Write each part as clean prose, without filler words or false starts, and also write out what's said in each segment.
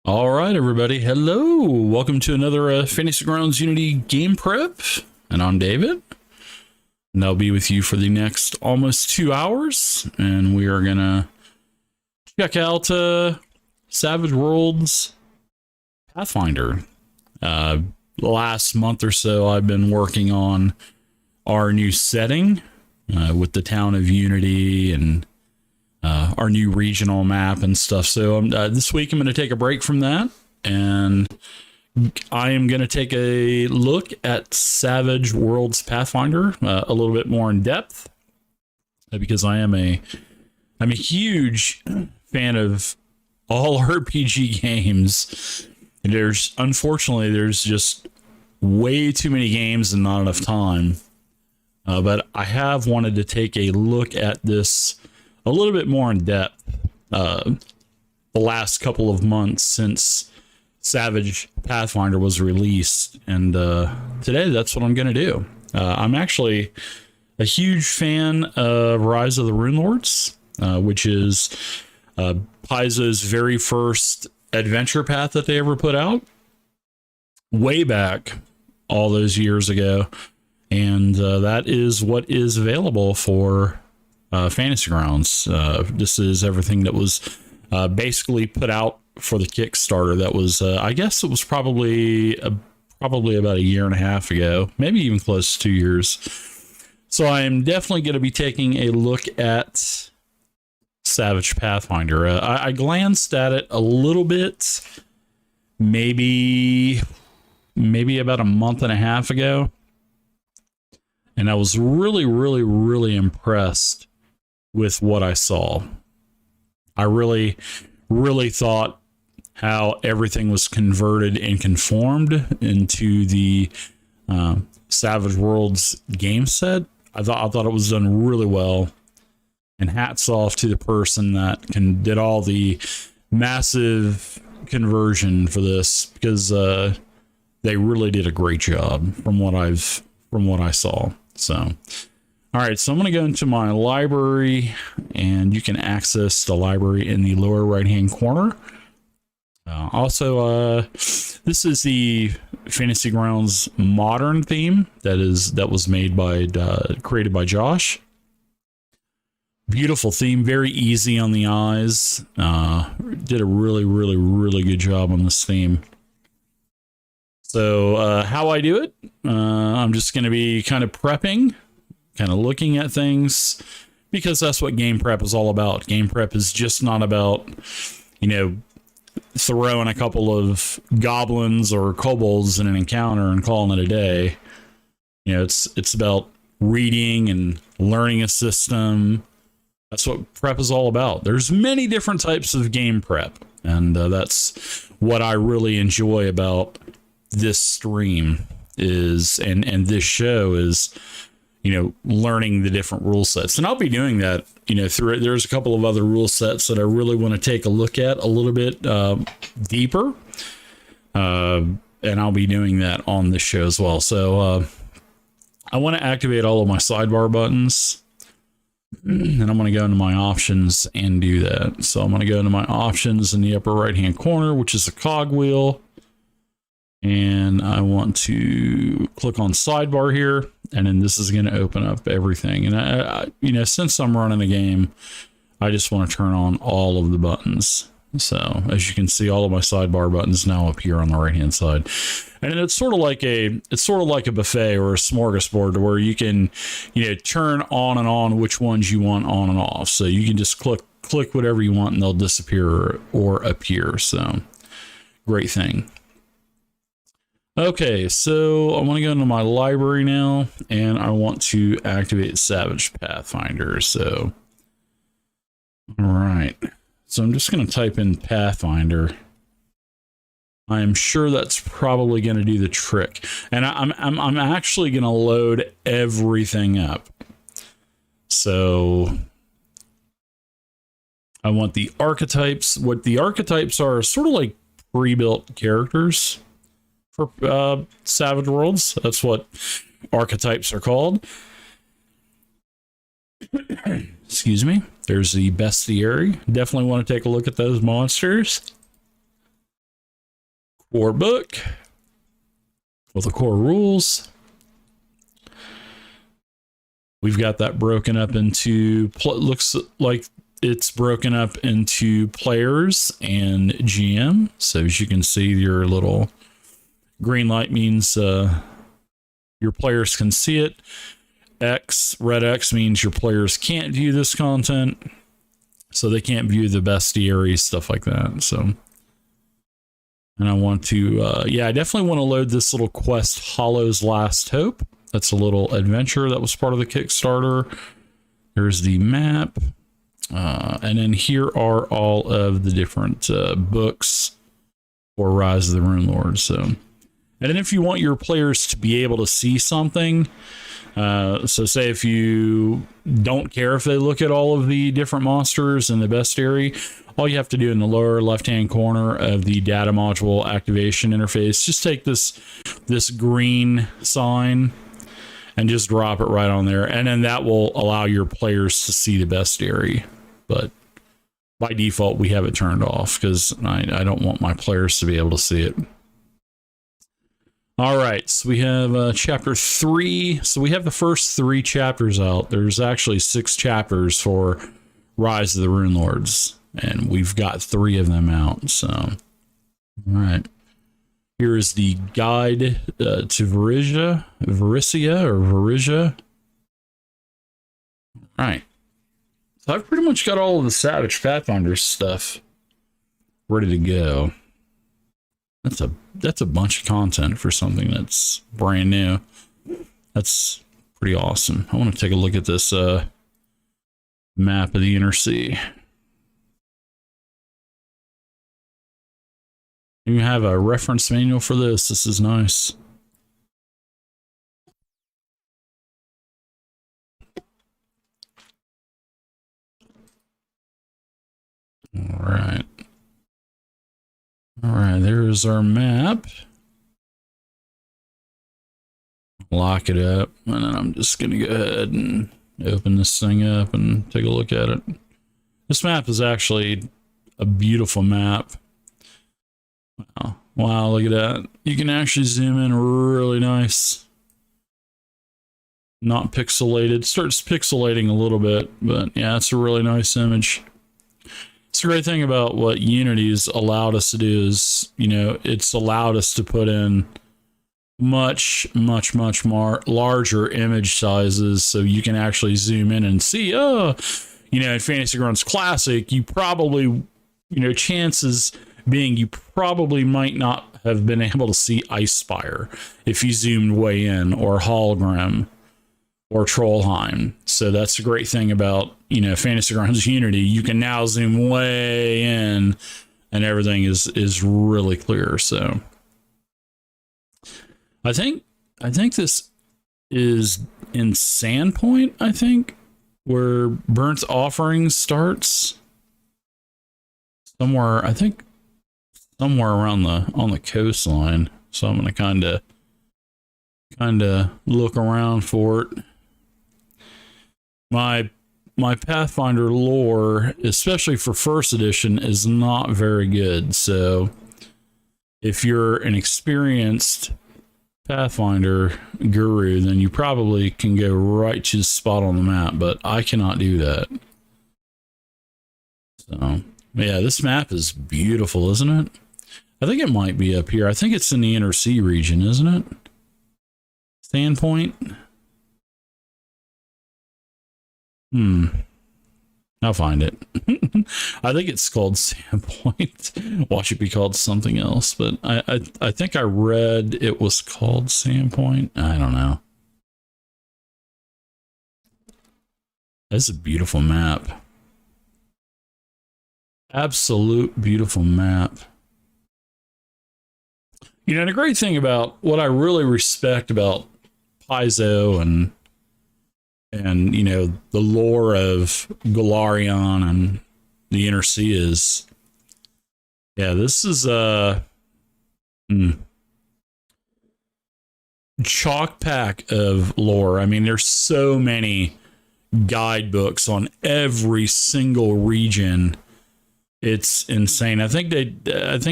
All right, everybody. Hello. Welcome to another Fantasy Grounds Unity game prep. And I'm David. And I'll be with you for the next almost 2 hours. And we are going to check out Savage Worlds Pathfinder. Last month or so, I've been working on our new setting with the town of Unity and our new regional map and stuff. So this week I'm going to take a break from that, and I am going to take a look at Savage Worlds Pathfinder a little bit more in depth, because I'm a huge fan of all RPG games. Unfortunately there's just way too many games and not enough time. But I have wanted to take a look at this a little bit more in depth the last couple of months since Savage Pathfinder was released, and today that's what I'm going to do. I'm actually a huge fan of Rise of the Runelords, which is Paizo's very first adventure path that they ever put out way back all those years ago, and that is what is available for Fantasy Grounds. This is everything that was basically put out for the Kickstarter. That was, I guess it was probably about a year and a half ago, maybe even close to 2 years. So I am definitely going to be taking a look at Savage Pathfinder. I glanced at it a little bit, maybe about a month and a half ago, and I was really impressed with what I saw. I really thought how everything was converted and conformed into the Savage Worlds game set. I thought it was done really well, and hats off to the person that did all the massive conversion for this, because they really did a great job from what I saw. So all right, so I'm going to go into my library, and you can access the library in the lower right-hand corner. Also, this is the Fantasy Grounds modern theme that was made by created by Josh. Beautiful theme, very easy on the eyes. Did a really good job on this theme. So how I do it, I'm just going to be kind of prepping, kind of looking at things, because that's what game prep is all about. Game prep is just not about, throwing a couple of goblins or kobolds in an encounter and calling it a day. It's about reading and learning a system. That's what prep is all about. There's many different types of game prep, and that's what I really enjoy about this stream and this show is, learning the different rule sets. And I'll be doing that, there's a couple of other rule sets that I really want to take a look at a little bit deeper. And I'll be doing that on this show as well. So I want to activate all of my sidebar buttons, and I'm going to go into my options and do that. So I'm going to go into my options in the upper right hand corner, which is a cogwheel. And I want to click on sidebar here, and then this is going to open up everything. And I since I'm running the game, I just want to turn on all of the buttons. So as you can see, all of my sidebar buttons now appear on the right hand side. And it's sort of like a buffet or a smorgasbord, where you can, turn on and on which ones you want on and off. So you can just click whatever you want, and they'll disappear or appear. So great thing. Okay, so I want to go into my library now, and I want to activate Savage Pathfinder. So, all right. So I'm just going to type in Pathfinder. I am sure that's probably going to do the trick. And I'm actually going to load everything up. So I want the archetypes. What the archetypes are sort of like pre-built characters for Savage Worlds. That's what archetypes are called. Excuse me. There's the bestiary. Definitely want to take a look at those monsters. core book with the core rules. We've got that broken up into, looks like it's broken up into players and GM. So as you can see, your little green light means your players can see it. Red X means your players can't view this content. So they can't view the bestiary, stuff like that. So, and I want to, yeah, I definitely want to load this little quest, Hollow's Last Hope. That's a little adventure that was part of the Kickstarter. There's the map. And then here are all of the different books for Rise of the Rune Lord. So, and then if you want your players to be able to see something, so say if you don't care if they look at all of the different monsters in the bestiary, all you have to do in the lower left-hand corner of the data module activation interface, just take this green sign and just drop it right on there. And then that will allow your players to see the bestiary. But by default, we have it turned off because I don't want my players to be able to see it. All right, so we have chapter 3. So we have the first 3 chapters out. There's actually 6 chapters for Rise of the Rune Lords, and we've got 3 of them out. So, all right. Here is the guide to Varisia. All right. So I've pretty much got all of the Savage Pathfinder stuff ready to go. That's a bunch of content for something that's brand new. That's pretty awesome. I want to take a look at this map of the Inner Sea. You have a reference manual for this. This is nice. All right. All right, there's our map. Lock it up, and then I'm just going to go ahead and open this thing up and take a look at it. This map is actually a beautiful map. Wow, look at that. You can actually zoom in really nice. Not pixelated. Starts pixelating a little bit, but yeah, it's a really nice image. It's a great thing about what Unity's allowed us to do is, you know, it's allowed us to put in much more larger image sizes so you can actually zoom in and see, oh, you know, in Fantasy Grounds Classic, you probably, you know, chances being you probably might not have been able to see Icespire if you zoomed way in, or Hallgrim, or Trollheim. So that's the great thing about, you know, Fantasy Grounds Unity. You can now zoom way in and everything is really clear. So I think this is in Sandpoint, I think, where Burnt Offering starts. Somewhere, I think somewhere around on the coastline. So I'm going to kind of look around for it. My Pathfinder lore, especially for first edition, is not very good. So if you're an experienced Pathfinder guru, then you probably can go right to the spot on the map, but I cannot do that. So yeah, this map is beautiful, isn't it? I think it might be up here. I think it's in the Inner Sea region, isn't it? Sandpoint. I'll find it. I think it's called Sandpoint. Watch it be called something else, but I think I read it was called Sandpoint. I don't know. That's a beautiful map. Absolute beautiful map. You know, the great thing about what I really respect about Paizo and you know, the lore of Golarion and the Inner Sea is, yeah, this is chock pack of lore. I mean, there's so many guidebooks on every single region It's insane. I think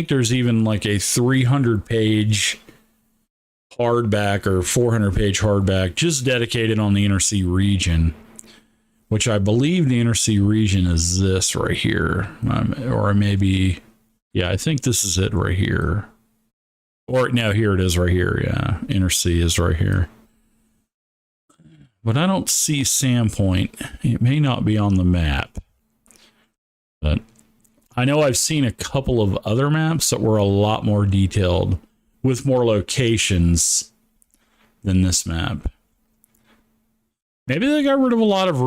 there's even like a 300-page hardback or 400-page hardback just dedicated on the Inner Sea region, which I believe the Inner Sea region is this right here. Or maybe, yeah, I think this is it right here. Or no, here it is right here. Yeah, Inner Sea is right here. But I don't see Sandpoint. It may not be on the map. But I know I've seen a couple of other maps that were a lot more detailed with more locations than this map. Maybe they got rid of a lot of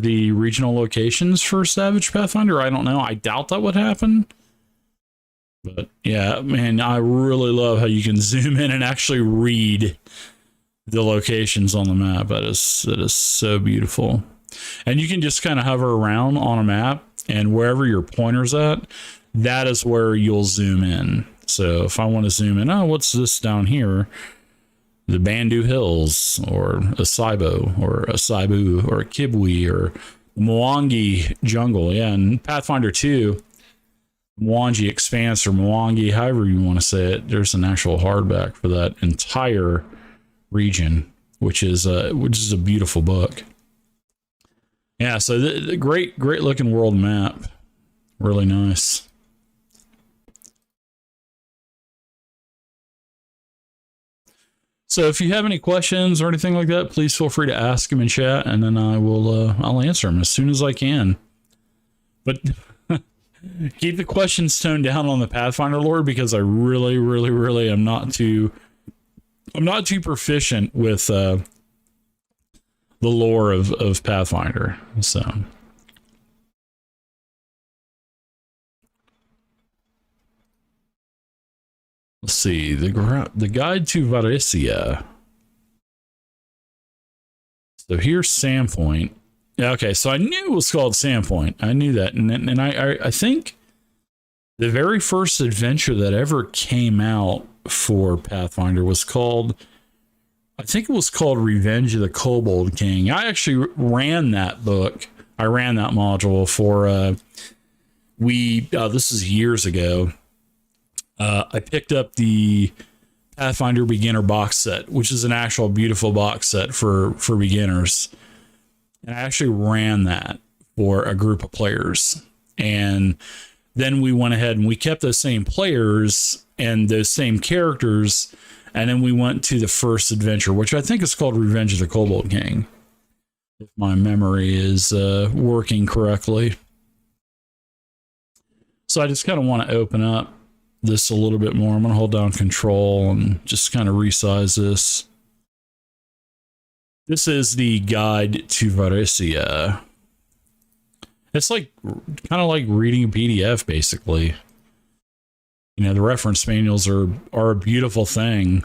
the regional locations for Savage Pathfinder. I don't know. I doubt that would happen. But yeah, man, I really love how you can zoom in and actually read the locations on the map. That is so beautiful. And you can just kind of hover around on a map, and wherever your pointer's at, that is where you'll zoom in. So if I want to zoom in, oh, what's this down here? The Bandu Hills, or Acaibo, or a Saibu, or a Kibwe, or Mwangi Jungle. Yeah, and Pathfinder 2, Mwangi Expanse, or Mwangi, however you want to say it, there's an actual hardback for that entire region, which is a beautiful book. Yeah, so the great looking world map. Really nice. So if you have any questions or anything like that, please feel free to ask them in chat, and then I'll answer them as soon as I can. But keep the questions toned down on the Pathfinder lore, because I really am not too proficient with the lore of Pathfinder. So let's see, the guide to Varisia. So here's Sandpoint. Okay, so I knew it was called Sandpoint. I knew that, and I think the very first adventure that ever came out for Pathfinder was called, I think it was called Revenge of the Kobold King. I actually ran that book. I ran that module for this is years ago. I picked up the Pathfinder Beginner box set, which is an actual beautiful box set for beginners. And I actually ran that for a group of players. And then we went ahead and we kept those same players and those same characters. And then we went to the first adventure, which I think is called Revenge of the Kobold King, if my memory is working correctly. So I just kind of want to open up this a little bit more. I'm going to hold down Control and just kind of resize this. This is the guide to Varisia. It's like kind of like reading a PDF, basically. You know, the reference manuals are a beautiful thing.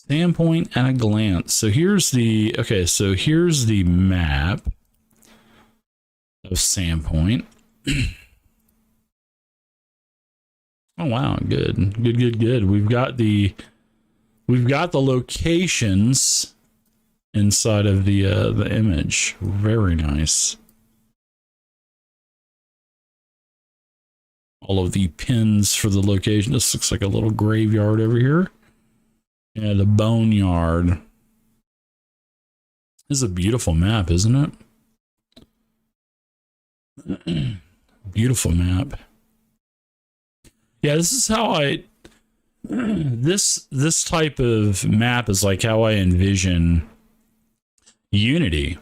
Sandpoint at a glance. So here's the map of Sandpoint. Oh wow, good. We've got the locations inside of the image. Very nice. All of the pins for the location. This looks like a little graveyard over here. Yeah, the boneyard. This is a beautiful map, isn't it? Beautiful map. Yeah, this is how this type of map is like how I envision Unity.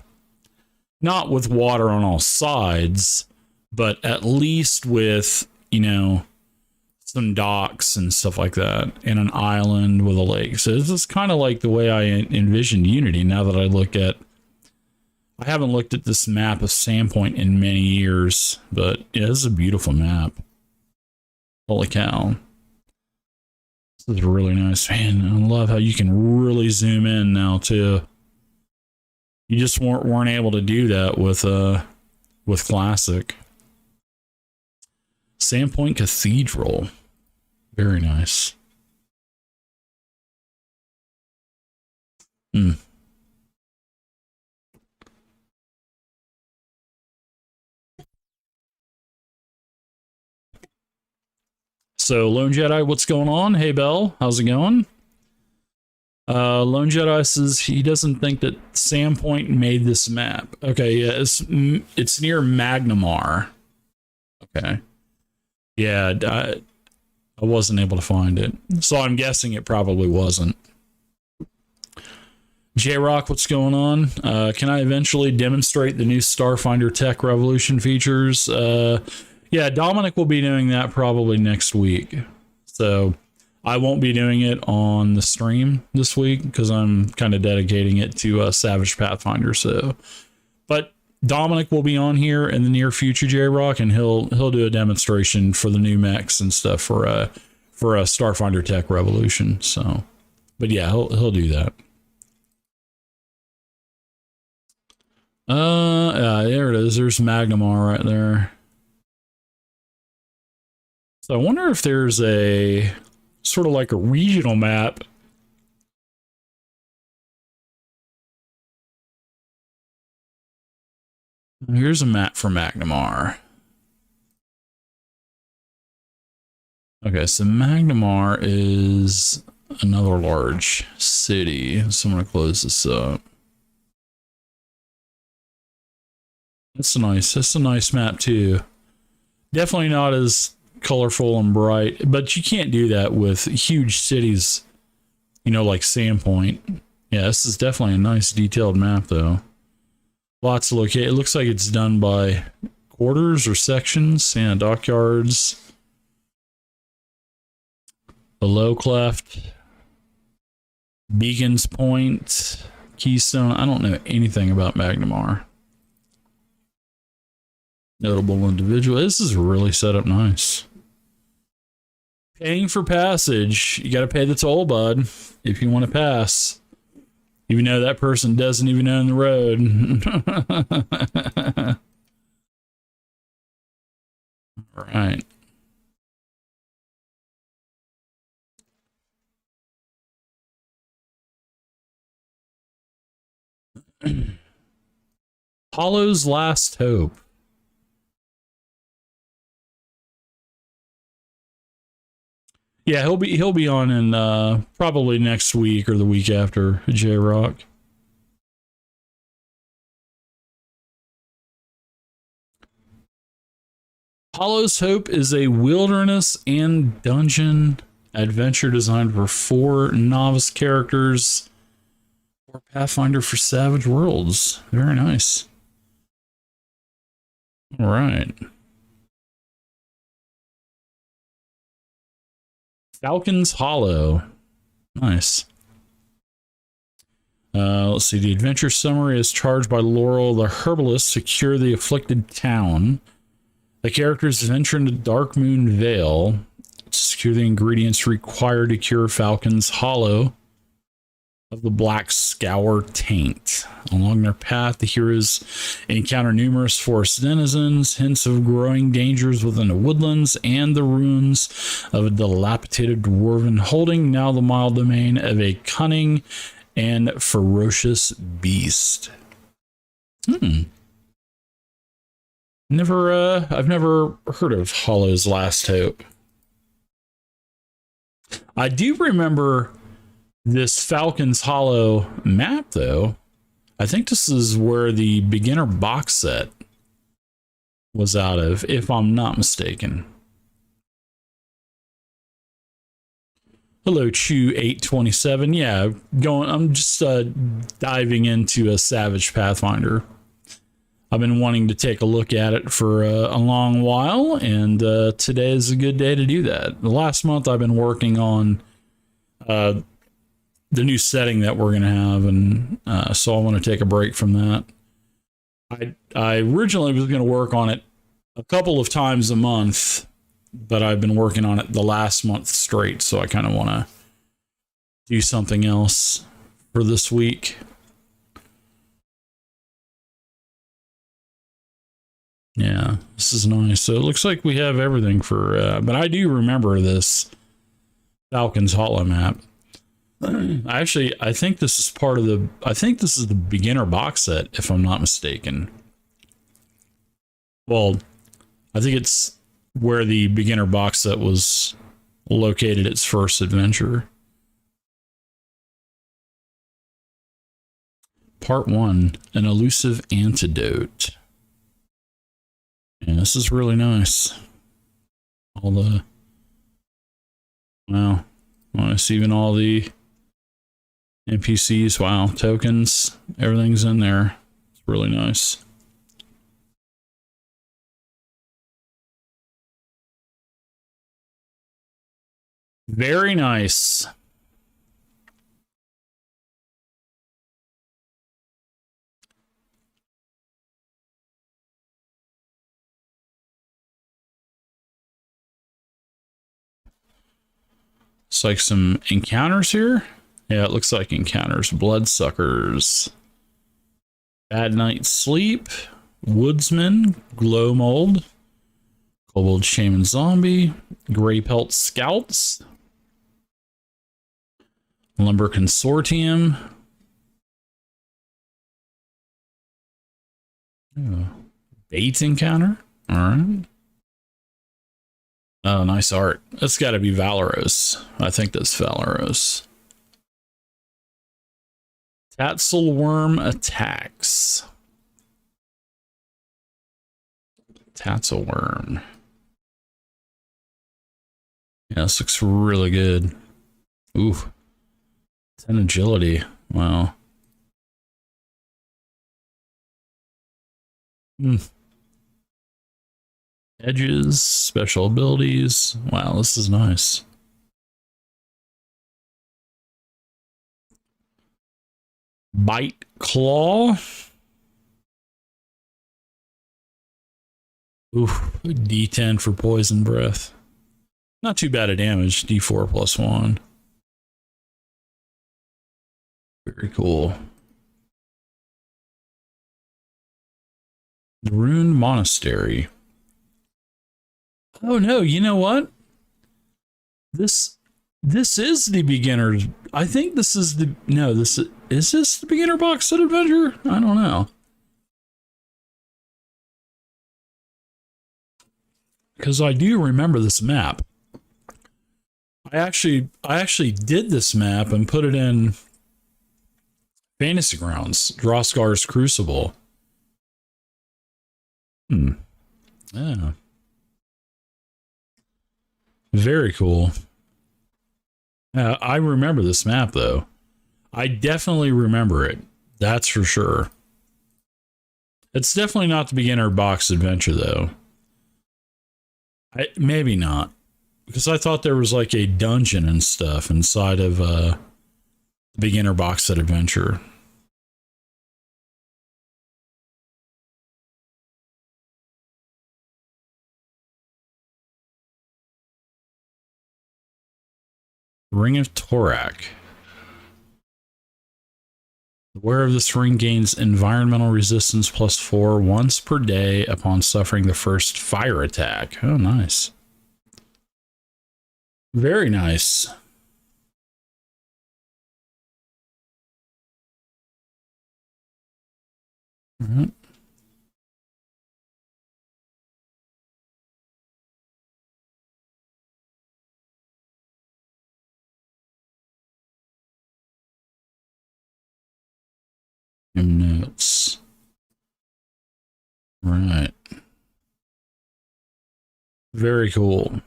Not with water on all sides, but at least with, you know, some docks and stuff like that, and an island with a lake. So this is kind of like the way I envisioned Unity. Now that I haven't looked at this map of Sandpoint in many years, but yeah, this is a beautiful map. Holy cow. This is really nice. Man, I love how you can really zoom in now too. You just weren't able to do that with Classic. Sandpoint Cathedral. Very nice. Hmm. So Lone Jedi, what's going on? Hey Bell, how's it going? Lone Jedi says he doesn't think that Sandpoint made this map. Okay, yeah, it's near Magnamar. Okay, yeah, I wasn't able to find it, so I'm guessing it probably wasn't. J-Rock, what's going on? Can I eventually demonstrate the new Starfinder Tech Revolution features? Yeah, Dominic will be doing that probably next week. So I won't be doing it on the stream this week because I'm kind of dedicating it to Savage Pathfinder. So, but Dominic will be on here in the near future, J-Rock, and he'll do a demonstration for the new mechs and stuff for a Starfinder Tech Revolution. So, but yeah, he'll do that. There it is. There's Magnamar right there. So I wonder if there's a sort of like a regional map. Here's a map for Magnamar. Okay, so Magnamar is another large city. So I'm going to close this up. That's a nice map too. Definitely not as colorful and bright, but you can't do that with huge cities, you know, like Sandpoint. Yeah, this is definitely a nice detailed map though. Lots of locate. It looks like it's done by quarters or sections. Yeah, dockyards, the low cleft, Beacons Point, Keystone. I don't know anything about Magnamar. Notable individual. This is really set up nice. Paying for passage. You got to pay the toll, bud, if you want to pass. Even though that person doesn't even own the road. All right. Hollow's Last Hope. Yeah, he'll be on in probably next week or the week after, J-Rock. Hollow's Hope is a wilderness and dungeon adventure designed for 4 novice characters or Pathfinder for Savage Worlds. Very nice. All right. Falcon's Hollow. Nice. Let's see. The adventure summary is charged by Laurel, the herbalist, to cure the afflicted town. The characters venture into Darkmoon Vale to secure the ingredients required to cure Falcon's Hollow of the Black Scour Taint. Along their path, the heroes encounter numerous forest denizens, hints of growing dangers within the woodlands, and the ruins of a dilapidated dwarven holding, now the mild domain of a cunning and ferocious beast. I've never heard of Hollow's Last Hope. I do remember this Falcon's Hollow map, though. I think this is where the beginner box set was out of, if I'm not mistaken. Hello, Chew827. Yeah, I'm just diving into a Savage Pathfinder. I've been wanting to take a look at it for a long while, and today is a good day to do that. The last month I've been working on the new setting that we're going to have, and so I want to take a break from that. I originally was going to work on it a couple of times a month, but I've been working on it the last month straight, so I kind of want to do something else for this week. Yeah, this is nice. So it looks like we have everything for, but I do remember this Falcon's Hollow map. I think this is part of the, I think this is the beginner box set, if I'm not mistaken. Well, I think it's where the beginner box set was located its first adventure. Part 1, an elusive antidote. And this is really nice. All the, wow, nice, even all the NPCs, wow, tokens, everything's in there. It's really nice. Very nice. It's like some encounters here. Yeah, it looks like encounters. Bloodsuckers. Bad Night's Sleep. Woodsman. Glow Mold. Kobold Shaman Zombie. Grey Pelt Scouts. Lumber Consortium. Oh, bait encounter. All right. Oh, nice art. That's got to be Valeros. I think that's Valeros. Tatzelworm attacks. Tatzelworm. Yeah, this looks really good. Ooh. 10 agility. Wow. Edges, special abilities. Wow, this is nice. Bite Claw. Ooh, D10 for poison breath. Not too bad of damage. D4 plus 1. Very cool. The Rune Monastery. Oh no, you know what? This is the beginner. I think this is the, no, this is this the beginner box set adventure? I don't know. Because I do remember this map. I actually did this map and put it in Fantasy Grounds, Droskar's Crucible. Yeah. Very cool. I remember this map, though. I definitely remember it. That's for sure. It's definitely not the beginner box adventure, though. Maybe not. Because I thought there was like a dungeon and stuff inside of the beginner box set adventure. Ring of Torak. The wearer of this ring gains environmental resistance +4 once per day upon suffering the first fire attack. Oh, nice. Very nice. Mm-hmm. Notes. Right. Very cool.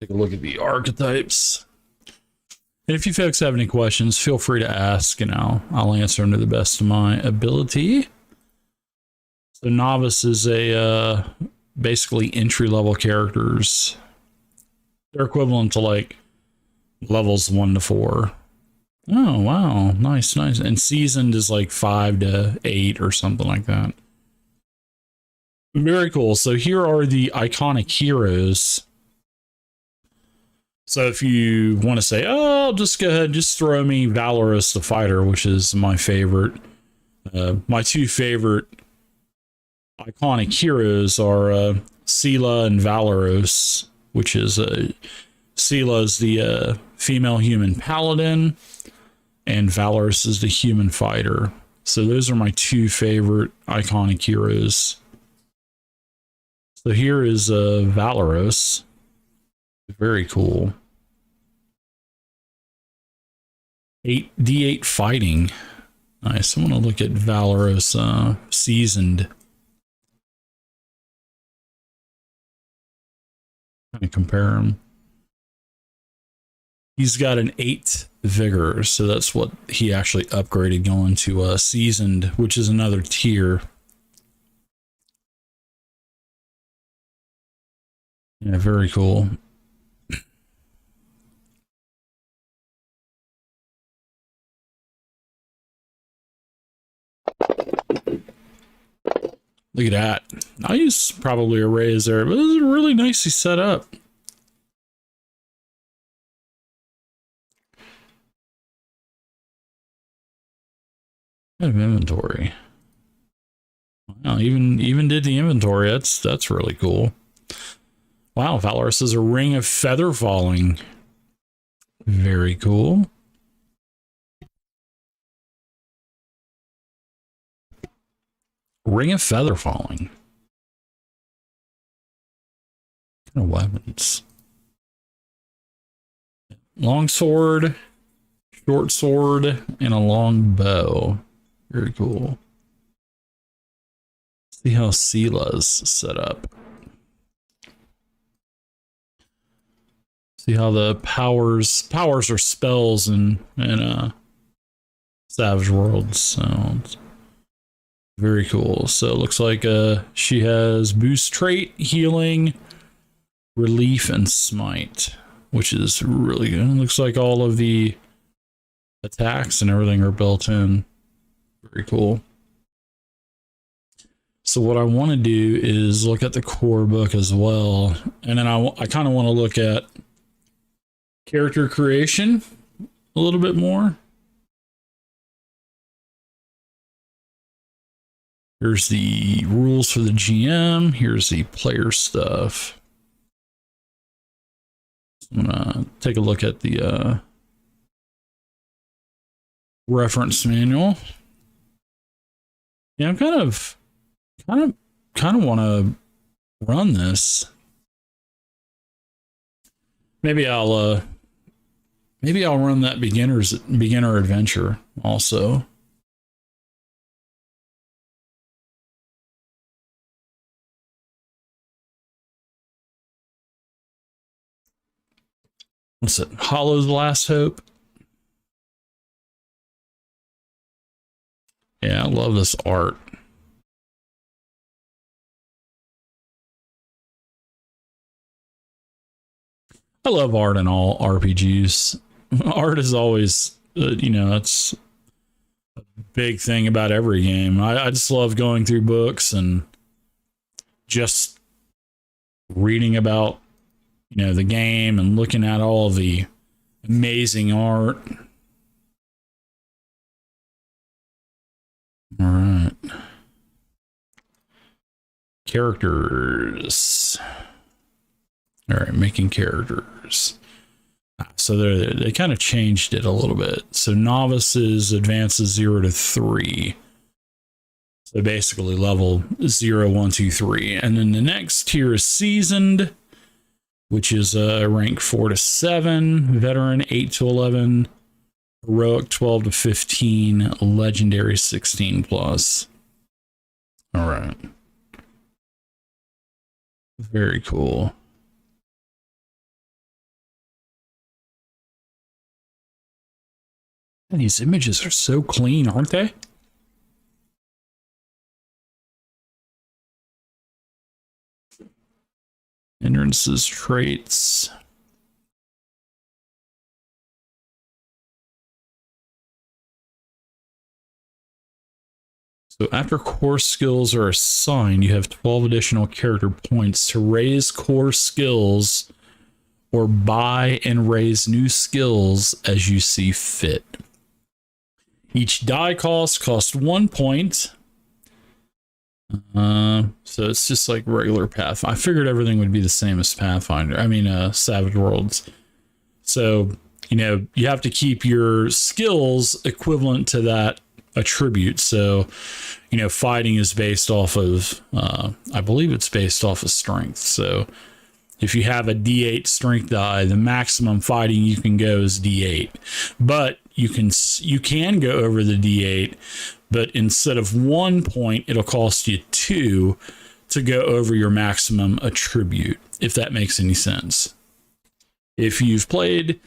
Take a look at the archetypes. And if you folks have any questions, feel free to ask, and I'll answer them to the best of my ability. So novice is a basically entry-level characters. They're equivalent to like levels 1 to 4. Oh, wow. Nice, nice. And seasoned is like 5 to 8 or something like that. Very cool. So here are the iconic heroes. So if you want to say, oh, just go ahead, just throw me Valeros the Fighter, which is my favorite. My two favorite iconic heroes are Sela and Valeros, which is Sela's the female human paladin, and Valorous is the human fighter. So those are my two favorite iconic heroes. So here is Valorous. Very cool. 8d8 fighting. Nice. I want to look at Valorous seasoned. Kind of compare him. He's got an 8 vigor, so that's what he actually upgraded going to seasoned, which is another tier. Yeah, very cool. Look at that. I use probably a raise there, but this is really nicely set up. Kind of inventory. Wow, even did the inventory. That's really cool. Wow, Valorous is a ring of feather falling. Very cool. Ring of feather falling. What kind of weapons? Long sword, short sword, and a long bow. Very cool. See how Sela's set up. See how the powers are spells in Savage Worlds. So it's very cool. So it looks like she has boost trait, healing, relief, and smite, which is really good. It looks like all of the attacks and everything are built in. Very cool. So what I want to do is look at the core book as well, and then I kind of want to look at character creation a little bit more. Here's the rules for the GM. Here's the player stuff. I'm gonna take a look at the reference manual. Yeah, I'm kind of want to run this. Maybe I'll run that beginner adventure also. What's it? Hollow's Last Hope. Yeah, I love this art. I love art in all RPGs. Art is always, that's a big thing about every game. I just love going through books and just reading about, the game and looking at all the amazing art. All right. Characters. All right, making characters. So they kind of changed it a little bit. So novices advances 0 to 3. So basically level 0, 1, 2, 3. And then the next tier is seasoned, which is rank 4 to 7, veteran 8 to 11, heroic 12 to 15, legendary 16 plus. All right. Very cool. And these images are so clean, aren't they? Entrances, traits. So after core skills are assigned, you have 12 additional character points to raise core skills or buy and raise new skills as you see fit. Each die costs 1 point. So it's just like regular Pathfinder. I figured everything would be the same as Pathfinder. Savage Worlds. So, you know, you have to keep your skills equivalent to that attribute. So, you know, fighting is based off of, I believe it's based off of strength. So if you have a D8 strength die, the maximum fighting you can go is D8. But you can go over the D8, but instead of 1 point, it'll cost you 2 to go over your maximum attribute, if that makes any sense. If you've played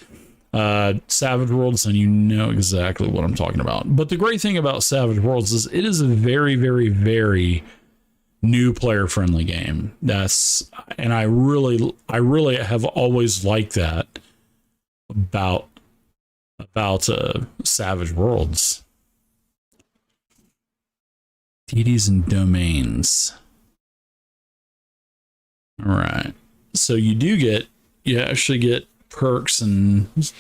Savage Worlds, then you know exactly what I'm talking about. But the great thing about Savage Worlds is it is a very, very, very new player friendly game. And I really have always liked that about Savage Worlds. Deities and domains. All right. So you actually get perks and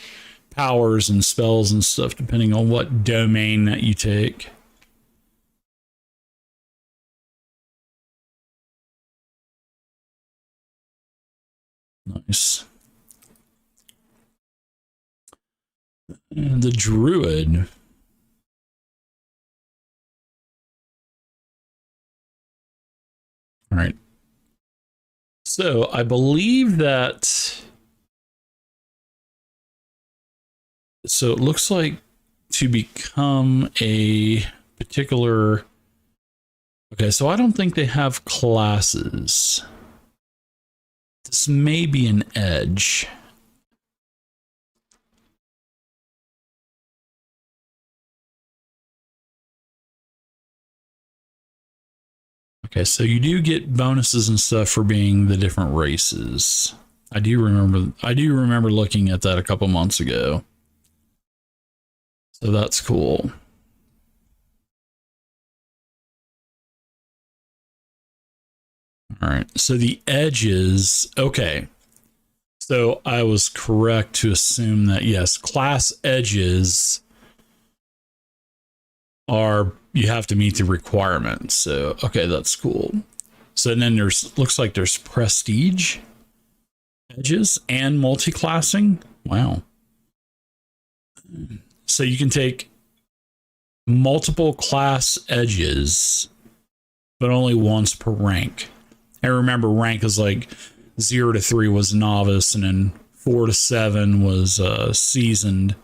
powers and spells and stuff depending on what domain that you take. Nice. And the druid. All right. So I believe that. So it looks like to become a particular. Okay, so I don't think they have classes. This may be an edge. Okay, so you do get bonuses and stuff for being the different races. I do remember looking at that a couple months ago. So that's cool. All right, so the edges, okay. So I was correct to assume that, yes, class edges are, you have to meet the requirements. So, okay, that's cool. So then looks like there's prestige edges and multi-classing. Wow. So you can take multiple class edges, but only once per rank. And remember, rank is like 0 to 3 was novice, and then 4 to 7 was seasoned.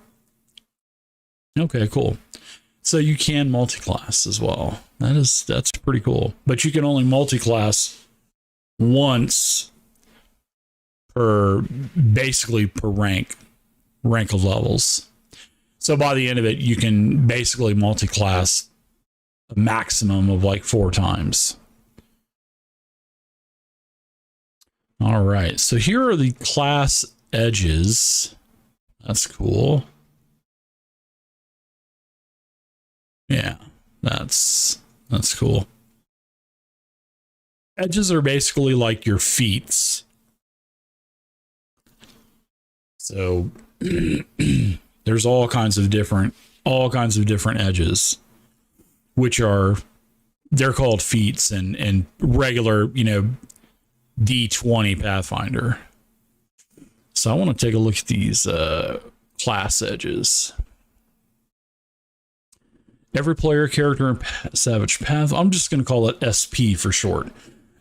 Okay, cool. So you can multi-class as well. That's pretty cool. But you can only multi-class once basically per rank of levels. So by the end of it, you can basically multi-class a maximum of like 4 times. All right, so here are the class edges. That's cool. Yeah, that's cool. Edges are basically like your feats. So there's all kinds of different edges, which they're called feats and regular, D20 Pathfinder. So I want to take a look at these class edges. Every player character in Savage Path, I'm just going to call it SP for short.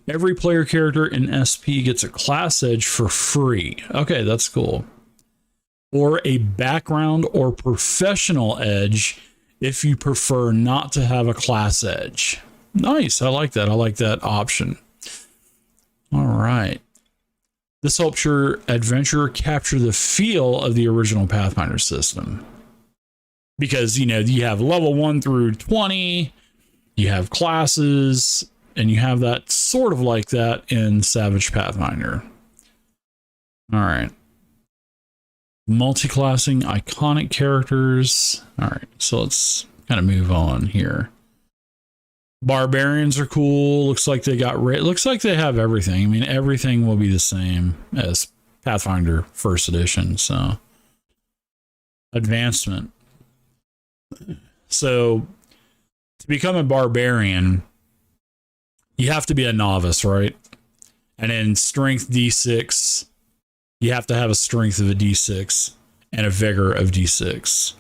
Every player character in SP gets a class edge for free. Okay, that's cool. Or a background or professional edge if you prefer not to have a class edge. Nice, I like that. I like that option. All right. This helps your adventurer capture the feel of the original Pathfinder system. Because, you have level 1 through 20, you have classes, and you have that sort of like that in Savage Pathfinder. All right. Multi-classing iconic characters. All right, so let's kind of move on here. Barbarians are cool. Looks like they have everything. I mean, everything will be the same as Pathfinder First Edition. So, advancement. So, to become a barbarian, you have to be a novice, right? And then strength D6, you have to have a strength of a D6 and a vigor of D6,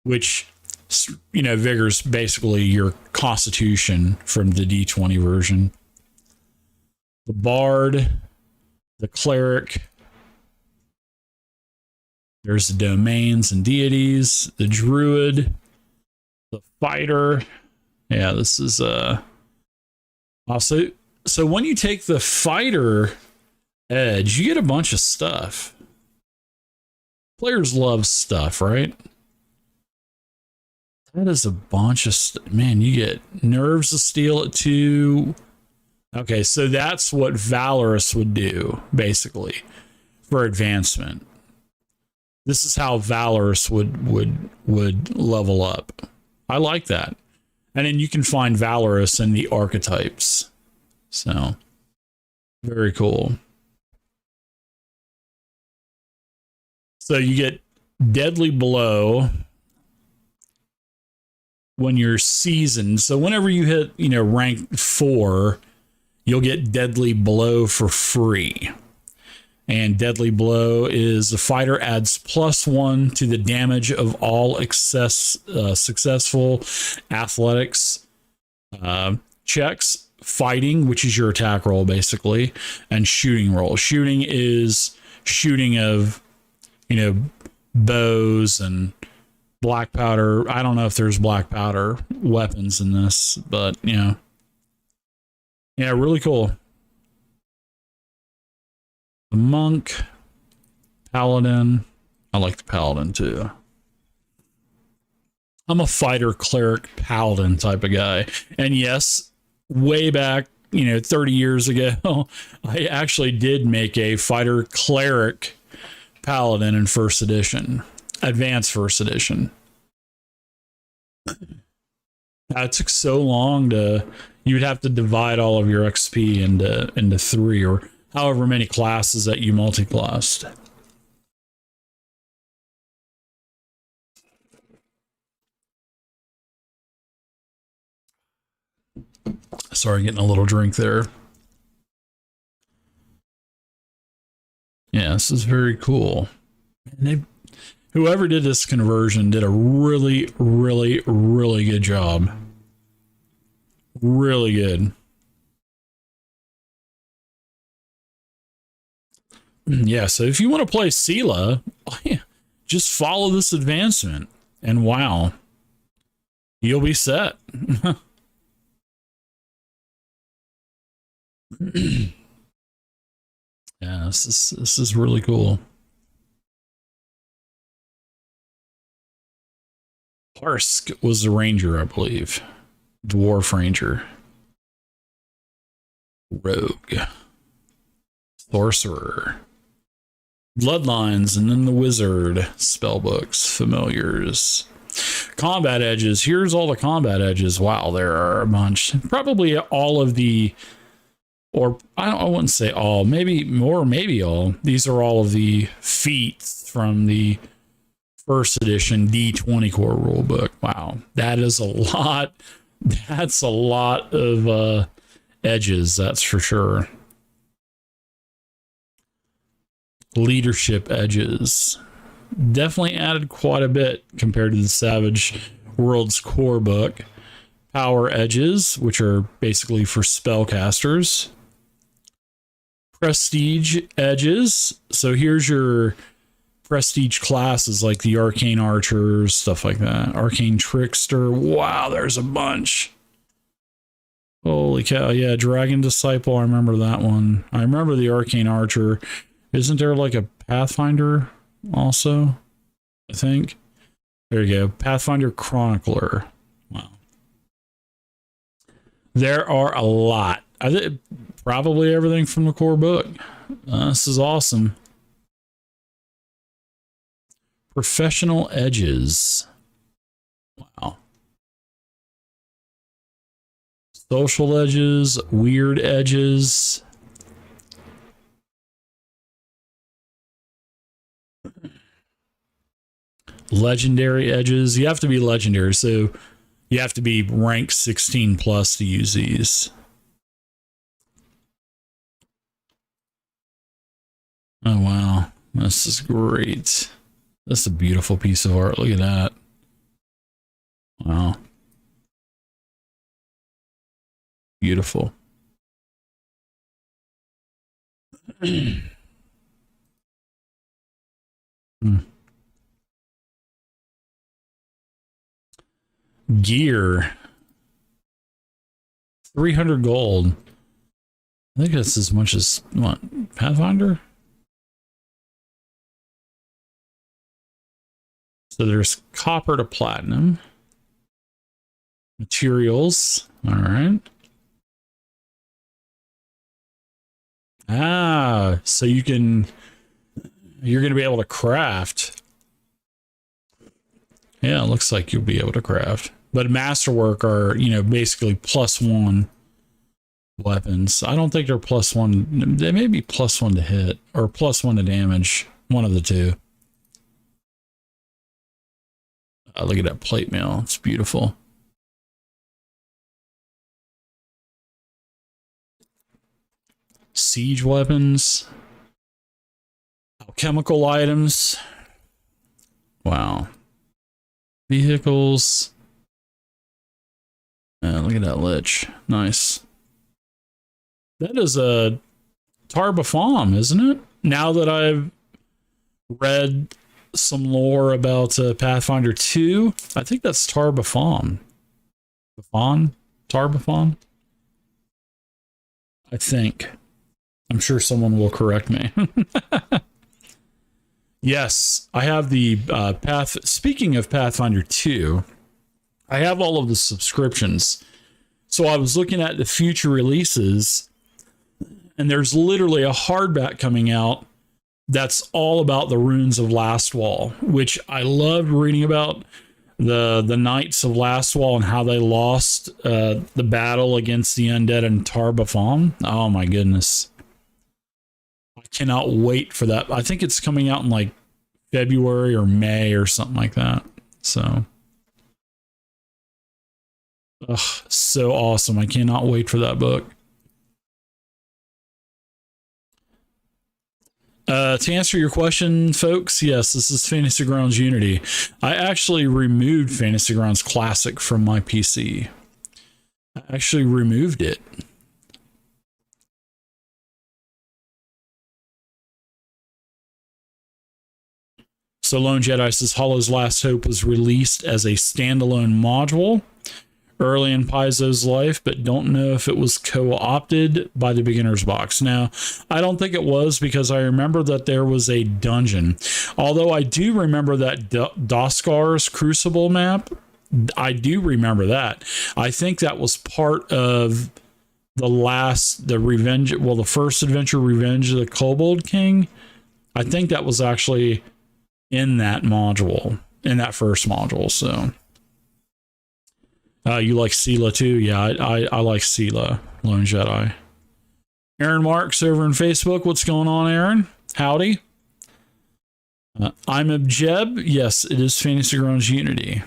which, you know, vigor is basically your constitution from the D20 version. The bard, the cleric, there's the domains and deities, the druid, the fighter. Yeah, this is also, so when you take the fighter edge, you get a bunch of stuff. Players love stuff, right? That is a bunch of stuff. Man, you get nerves of steel at 2. Okay, so that's what Valorous would do, basically, for advancement. This is how Valorous would level up. I like that. And then you can find Valorous in the archetypes. So, very cool. So you get Deadly Blow when you're seasoned. So whenever you hit, you know, rank 4, you'll get Deadly Blow for free. And Deadly Blow is the fighter adds +1 to the damage of all successful athletics checks, fighting, which is your attack roll basically, and shooting roll. Shooting is shooting of, you know, bows and black powder. I don't know if there's black powder weapons in this, but, you know, yeah, really cool. The monk, paladin. I like the paladin too. I'm a fighter, cleric, paladin type of guy. And yes, way back, you know, 30 years ago, I actually did make a fighter, cleric, paladin in first edition, advanced first edition. It took so long you would have to divide all of your XP into 3 or however many classes that you multi-classed. Sorry, getting a little drink there. Yeah, this is very cool. And whoever did this conversion did a really, really, really good job. Really good. Yeah, so if you want to play Sela, just follow this advancement, and wow, you'll be set. Yeah, this is really cool. Harsk was the ranger, I believe. Dwarf ranger. Rogue. Sorcerer. Bloodlines, and then the wizard. Spellbooks. Familiars. Combat edges. Here's all the combat edges. Wow, there are a bunch. Probably all of the, or I wouldn't say all, maybe more, maybe all. These are all of the feats from the first edition D20 core rulebook. Wow, that is a lot. That's a lot of edges, that's for sure. Leadership edges. Definitely added quite a bit compared to the Savage Worlds core book. Power edges, which are basically for spellcasters. Prestige edges. So here's your prestige classes like the Arcane Archers, stuff like that. Arcane Trickster. Wow, there's a bunch. Holy cow. Yeah, Dragon Disciple. I remember that one. I remember the Arcane Archer. Isn't there like a Pathfinder also? I think. There you go. Pathfinder Chronicler. Wow. There are a lot. I think probably everything from the core book. This is awesome. Professional edges. Wow. Social edges, weird edges. Legendary edges. You have to be legendary, so you have to be rank 16 plus to use these. Oh, wow. This is great. That's a beautiful piece of art. Look at that. Wow. Beautiful. Gear. 300 gold. I think that's as much as, what, Pathfinder? So there's copper to platinum. Materials. All right. Ah, so you're going to be able to craft. Yeah, it looks like you'll be able to craft. But masterwork are, basically +1 weapons. I don't think they're +1. They may be +1 to hit or +1 to damage. One of the two. Look at that plate mail. It's beautiful. Siege weapons. Alchemical items. Wow. Vehicles. Look at that lich. Nice. That is a Tarbafam, isn't it? Now that I've read some lore about Pathfinder 2, I think that's Tarbafam. Tarbafam? I think. I'm sure someone will correct me. Yes, I have the Speaking of Pathfinder 2, I have all of the subscriptions. So I was looking at the future releases, and there's literally a hardback coming out that's all about the runes of Lastwall, which I loved reading about the Knights of Lastwall and how they lost the battle against the undead in Tarbafam. Oh my goodness. I cannot wait for that. I think it's coming out in like February or May or something like that. So, so awesome. I cannot wait for that book. To answer your question, folks, yes, this is Fantasy Grounds Unity. I actually removed Fantasy Grounds Classic from my PC. I actually removed it. So Lone Jedi says Hollow's Last Hope was released as a standalone module early in Paizo's life, but don't know if it was co-opted by the beginner's box. Now, I don't think it was, because I remember that there was a dungeon. Although I do remember that Doskar's Crucible map. I do remember that. I think that was part of the first adventure, Revenge of the Kobold King. I think that was actually in that module, in that first module. So you like Sela too? Yeah, I like Sela, Lone Jedi. Aaron Marks over in Facebook. What's going on, Aaron? Howdy. I'm Jeb. Yes, it is Fantasy Grounds Unity.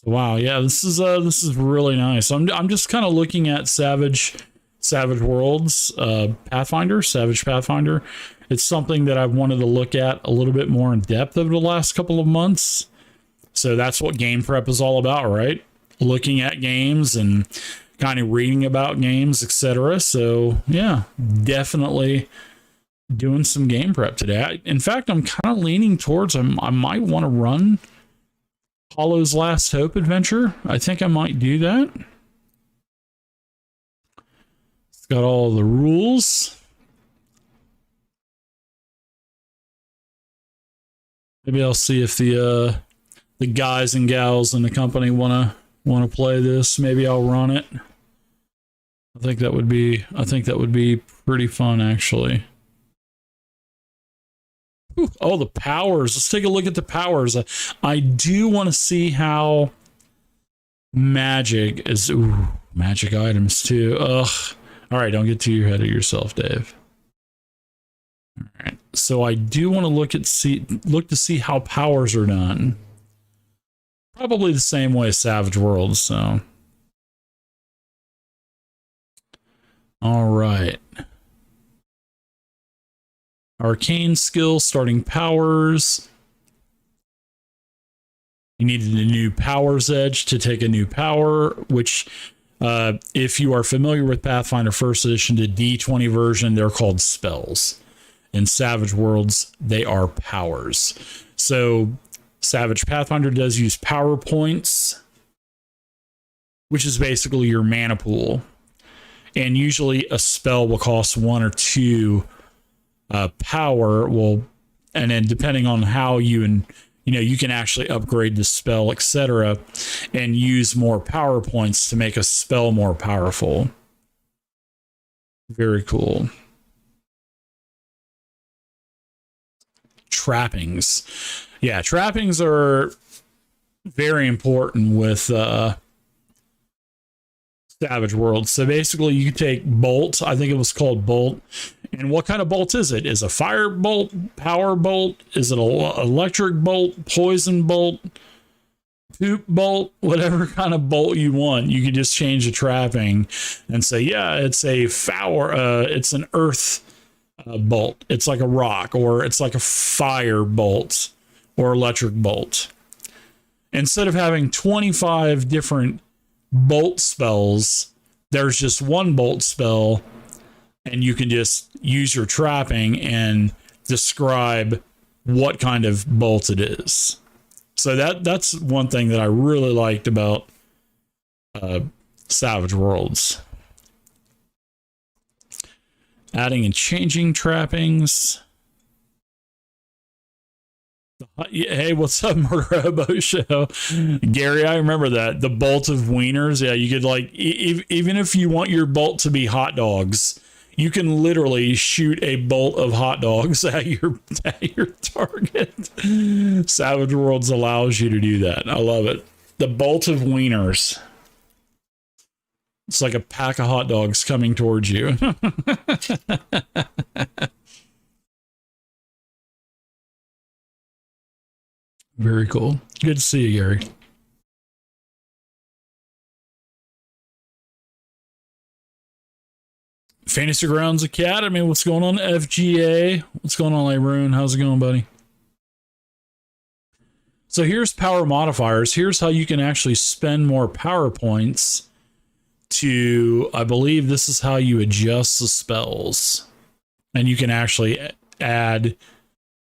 Wow, yeah, this is really nice. I'm just kind of looking at Savage Worlds Pathfinder, Savage Pathfinder. It's something that I've wanted to look at a little bit more in depth over the last couple of months. So that's what Game Prep is all about, right? Looking at games and kind of reading about games, etc. So yeah, definitely doing some Game Prep today. In fact, I'm kind of leaning towards I might want to run Hollow's Last Hope adventure. I think I might do that. It's got all the rules. Maybe I'll see if the guys and gals in the company want to play this. Maybe I'll run it. I think that would be pretty fun, actually. Ooh, oh, the powers. Let's take a look at the powers. I do want to see how magic is. Ooh, magic items too. Ugh. All right, don't get too ahead of yourself, Dave. All right. So I do want to look to see how powers are done. Probably the same way as Savage Worlds. So, all right. Arcane skill, starting powers. You needed a new powers edge to take a new power, which if you are familiar with Pathfinder First Edition, the D20 version, they're called spells. In Savage Worlds, they are powers. So Savage Pathfinder does use power points, which is basically your mana pool. And usually a spell will cost 1 or 2 power. And then depending on how you can actually upgrade the spell, etc., and use more power points to make a spell more powerful. Very cool. Trappings. Yeah, trappings are very important with Savage Worlds. So basically you take bolt, I think it was called bolt. And what kind of bolt is it? Is it a fire bolt, power bolt? Is it an electric bolt, poison bolt, poop bolt? Whatever kind of bolt you want, you can just change the trapping and say, yeah, it's a it's an earth bolt. It's like a rock, or it's like a fire bolt or electric bolt. Instead of having 25 different bolt spells, there's just one bolt spell, and you can just use your trapping and describe what kind of bolt it is. So that's one thing that I really liked about Savage Worlds. Adding and changing trappings. Hey, what's up, Murder Hobo Show? Gary, I remember that. The bolt of wieners. Yeah, you could, like, even if you want your bolt to be hot dogs, you can literally shoot a bolt of hot dogs at your target. Savage Worlds allows you to do that. I love it. The bolt of wieners. It's like a pack of hot dogs coming towards you. Very cool. Good to see you, Gary. Fantasy Grounds Academy. What's going on, FGA? What's going on, Laroon? How's it going, buddy? So here's power modifiers. Here's how you can actually spend more power points to, I believe this is how you adjust the spells. And you can actually add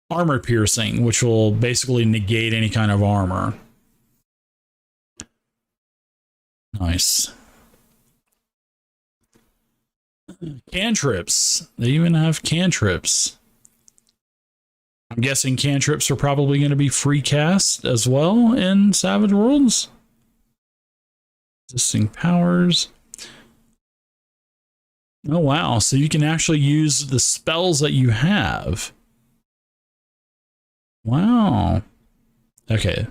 armor piercing, which will basically negate any kind of armor. Nice. Cantrips. They even have cantrips. I'm guessing cantrips are probably going to be free cast as well in Savage Worlds. Existing powers. Oh, wow. So you can actually use the spells that you have. Wow. Okay.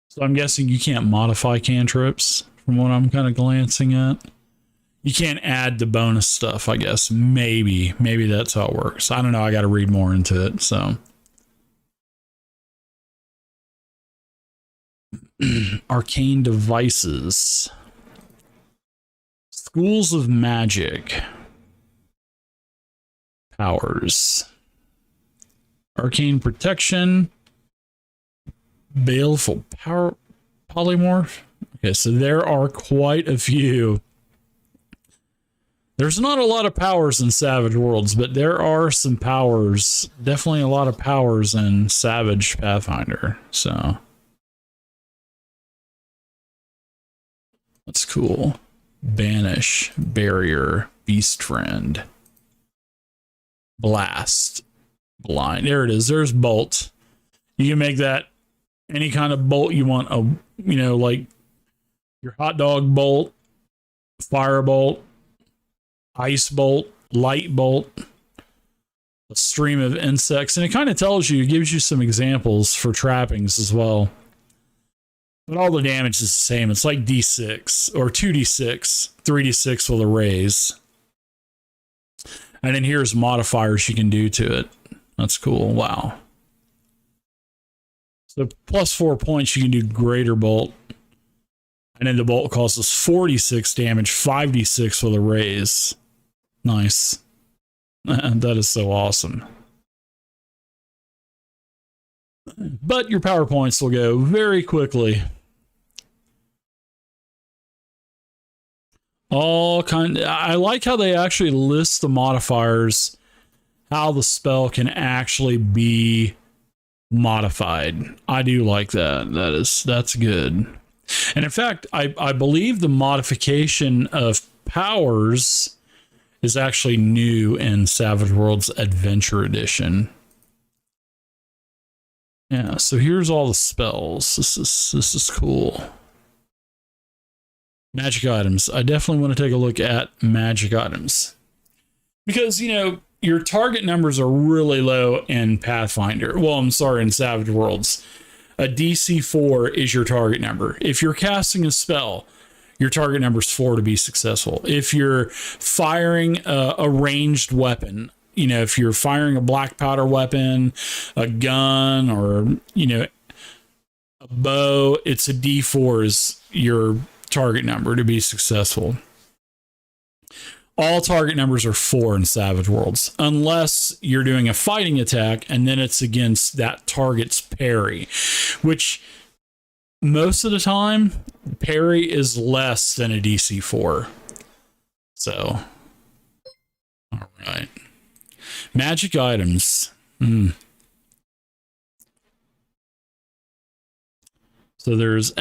So I'm guessing you can't modify cantrips from what I'm kind of glancing at. You can't add the bonus stuff, I guess. Maybe that's how it works. I don't know. I got to read more into it. So arcane devices. Schools of magic. Powers. Arcane protection. Baleful power polymorph. Okay, so there are quite a few. There's not a lot of powers in Savage Worlds, but there are some powers. Definitely a lot of powers in Savage Pathfinder. So that's cool. Banish, barrier, beast friend, blast, blind. There it is. There's bolt. You can make that any kind of bolt you want. Like your hot dog bolt, fire bolt, ice bolt, light bolt, a stream of insects. And it kind of tells you, gives you some examples for trappings as well. But all the damage is the same. It's like D6 or 2D6, 3D6 with a raise. And then here's modifiers you can do to it. That's cool. Wow. So plus 4 points, you can do greater bolt. And then the bolt causes 46 damage, 5d6 for the raise. Nice. That is so awesome. But your power points will go very quickly. I like how they actually list the modifiers, how the spell can actually be modified. I do like that. That's good. And in fact, I believe the modification of powers is actually new in Savage Worlds Adventure Edition. Yeah, so here's all the spells. This is cool. Magic items. I definitely want to take a look at magic items. Because, you know, your target numbers are really low in Pathfinder. Well, I'm sorry, in Savage Worlds. A DC 4 is your target number. If you're casting a spell, your target number is 4 to be successful. If you're firing a ranged weapon, you know, if you're firing a black powder weapon, a gun, or, you know, a bow, it's a D4 is your target number to be successful. All target numbers are 4 in Savage Worlds, unless you're doing a fighting attack and then it's against that target's parry, which most of the time, parry is less than a DC 4. So, all right. Magic items. So there's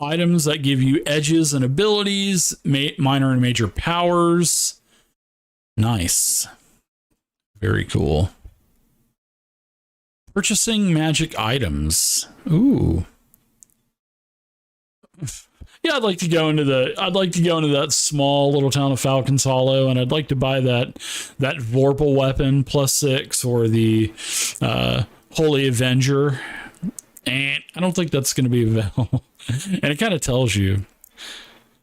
items that give you edges and abilities, minor and major powers. Nice. Very cool. Purchasing magic items. Ooh. Yeah, I'd like to go into that small little town of Falcon's Hollow, and I'd like to buy that Vorpal weapon +6 or the Holy Avenger. And I don't think that's going to be available. And it kind of tells you.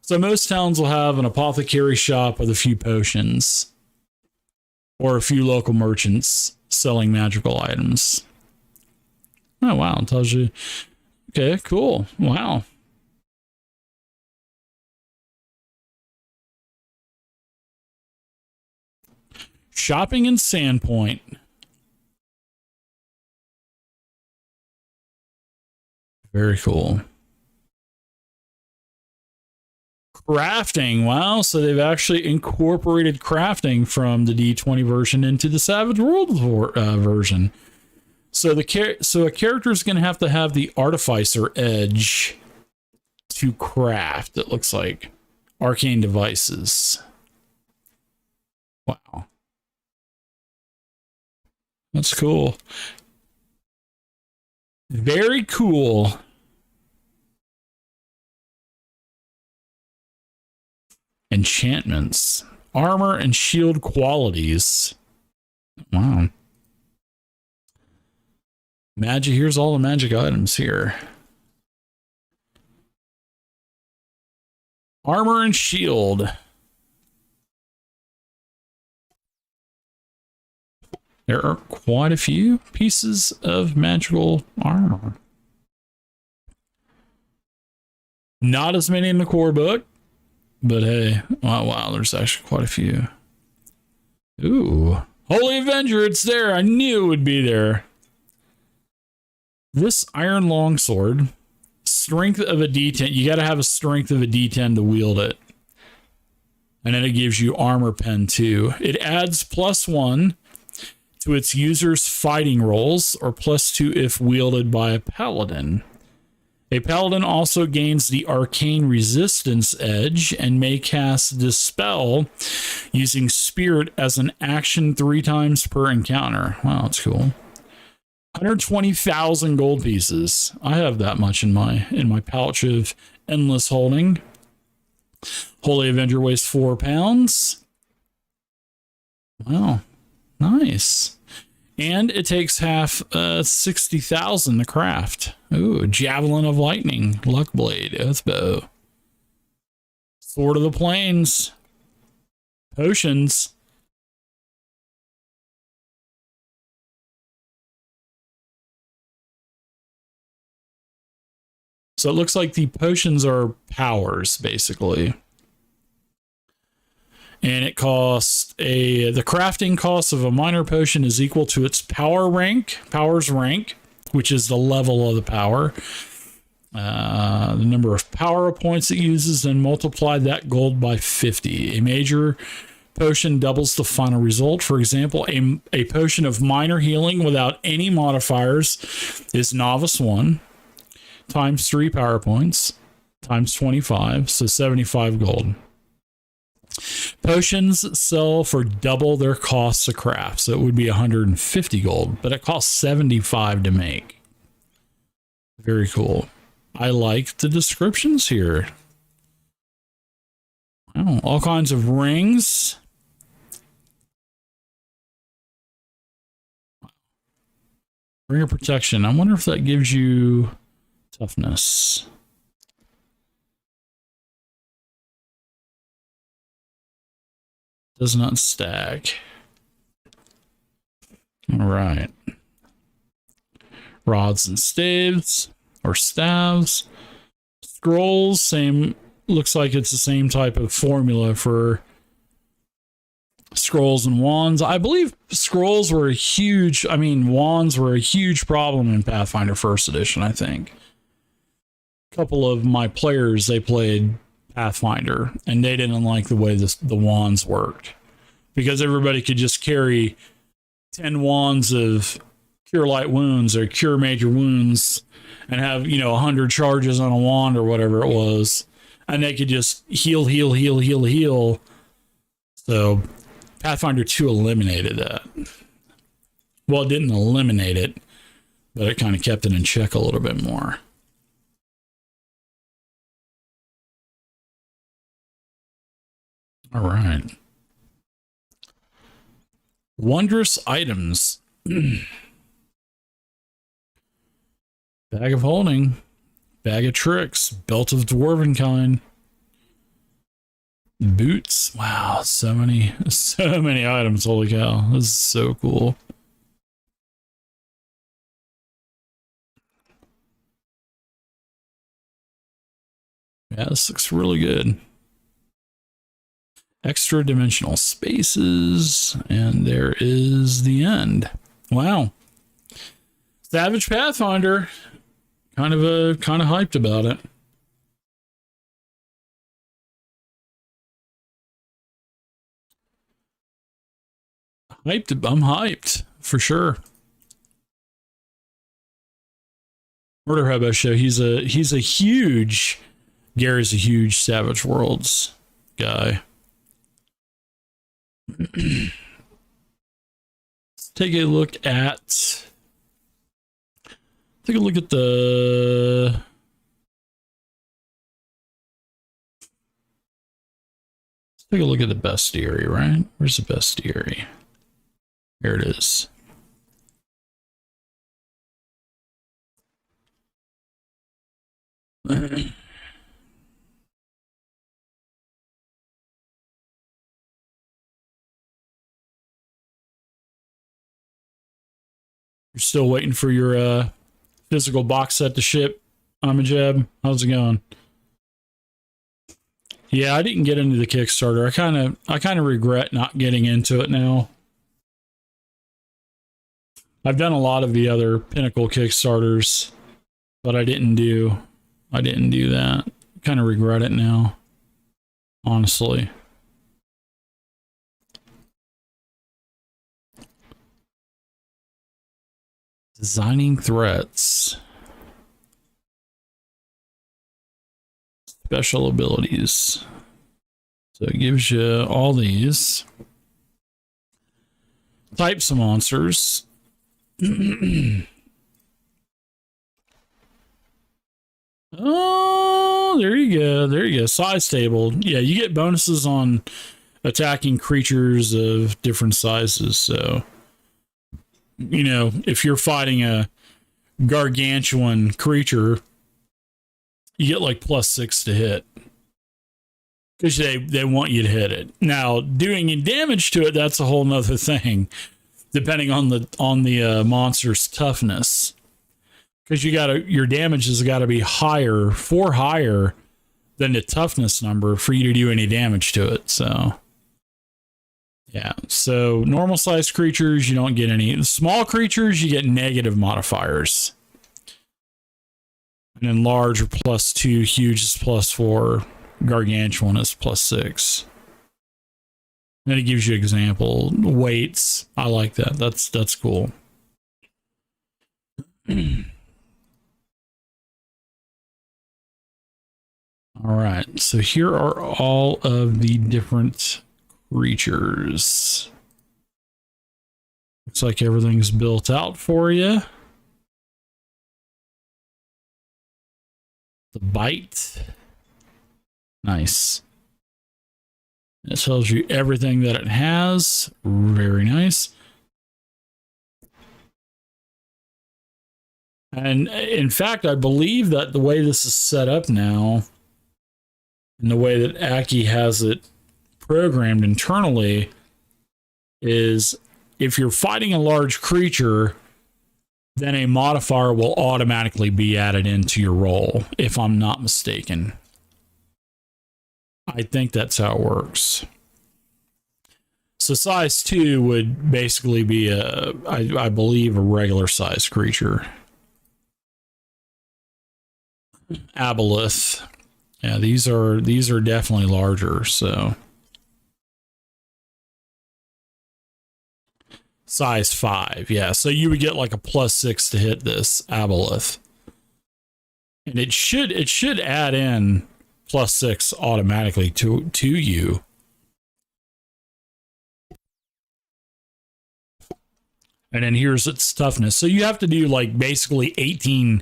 So most towns will have an apothecary shop with a few potions or a few local merchants selling magical items. Oh, wow. It tells you. Okay, cool. Wow. Shopping in Sandpoint. Very cool. Crafting. Wow. So they've actually incorporated crafting from the D20 version into the Savage Worlds version. So a character is going to have the Artificer edge to craft, it looks like. Arcane devices. Wow. That's cool. Very cool. Enchantments. Armor and shield qualities. Wow. Magic. Here's all the magic items here. Armor and shield. There are quite a few pieces of magical armor. Not as many in the core book, but hey, wow, there's actually quite a few. Ooh, Holy Avenger, it's there. I knew it would be there. This iron longsword, strength of a D10. You got to have a strength of a D10 to wield it. And then it gives you armor pen too. It adds +1 to its user's fighting rolls, or +2 if wielded by a paladin. A paladin also gains the arcane resistance edge and may cast Dispel using Spirit as an action 3 times per encounter. Wow, that's cool. 120,000 gold pieces. I have that much in my pouch of endless holding. Holy Avenger weighs 4 pounds. Wow. Nice. And it takes half 60,000 to craft. Ooh, Javelin of Lightning, Luck Blade, Oath Bow, Sword of the Plains, Potions. So it looks like the potions are powers, basically. And it costs the crafting cost of a minor potion is equal to its power's rank, which is the level of the power. The number of power points it uses, and multiply that gold by 50. A major potion doubles the final result. For example, a potion of minor healing without any modifiers is Novice 1 times 3 power points times 25, so 75 gold. Potions sell for double their costs to craft, so it would be 150 gold, but it costs 75 to make. Very cool. I like the descriptions here. Oh, all kinds of rings. Ring of protection. I wonder if that gives you toughness. Does not stack. All right. Rods and staves or staves. Scrolls, same. Looks like it's the same type of formula for scrolls and wands. I believe scrolls were wands were a huge problem in Pathfinder First Edition, I think. A couple of my players, they played Pathfinder, and they didn't like the way the wands worked, because everybody could just carry 10 wands of cure light wounds or cure major wounds and have, 100 charges on a wand or whatever it was, and they could just heal. So Pathfinder 2 eliminated that. Well, it didn't eliminate it, but it kind of kept it in check a little bit more. All right. Wondrous items. Bag of holding. Bag of tricks. Belt of dwarven kind. Boots. Wow, so many items. Holy cow. This is so cool. Yeah, this looks really good. Extra dimensional spaces, and there is the end. Wow. Savage Pathfinder. Kind of hyped about it. I'm hyped for sure. Murder Hobo Show. Gary's a huge Savage Worlds guy. Let's take a look at the bestiary, right? Where's the bestiary? Here it is. You're still waiting for your physical box set to ship, Amajab. How's it going? Yeah, I didn't get into the Kickstarter. I kind of regret not getting into it now. I've done a lot of the other Pinnacle Kickstarters, but I didn't do that. Kind of regret it now, honestly. Designing threats. Special abilities. So it gives you all these types of monsters. Oh, there you go. Size table. Yeah, you get bonuses on attacking creatures of different sizes. So, if you're fighting a gargantuan creature, you get like +6 to hit, because they want you to hit it. Now, doing damage to it, that's a whole nother thing, depending on the monster's toughness. because your damage has got to be higher than the toughness number for you to do any damage to it. So yeah, so normal sized creatures, you don't get any. Small creatures, you get negative modifiers. And then large are +2, huge is +4, gargantuan is +6. Then it gives you example weights. I like that. That's cool. All right, so here are all of the different creatures. Looks like everything's built out for you. The bite. Nice. It tells you everything that it has. Very nice. And in fact, I believe that the way this is set up now, and the way that Aki has it programmed internally, is if you're fighting a large creature, then a modifier will automatically be added into your roll, if I'm not mistaken. I think that's how it works. So size 2 would basically be I believe, a regular size creature. Aboleth. Yeah, these are definitely larger, so. Size 5, yeah. So you would get like a +6 to hit this Aboleth. And it should add in +6 automatically to you. And then here's its toughness. So you have to do like basically 18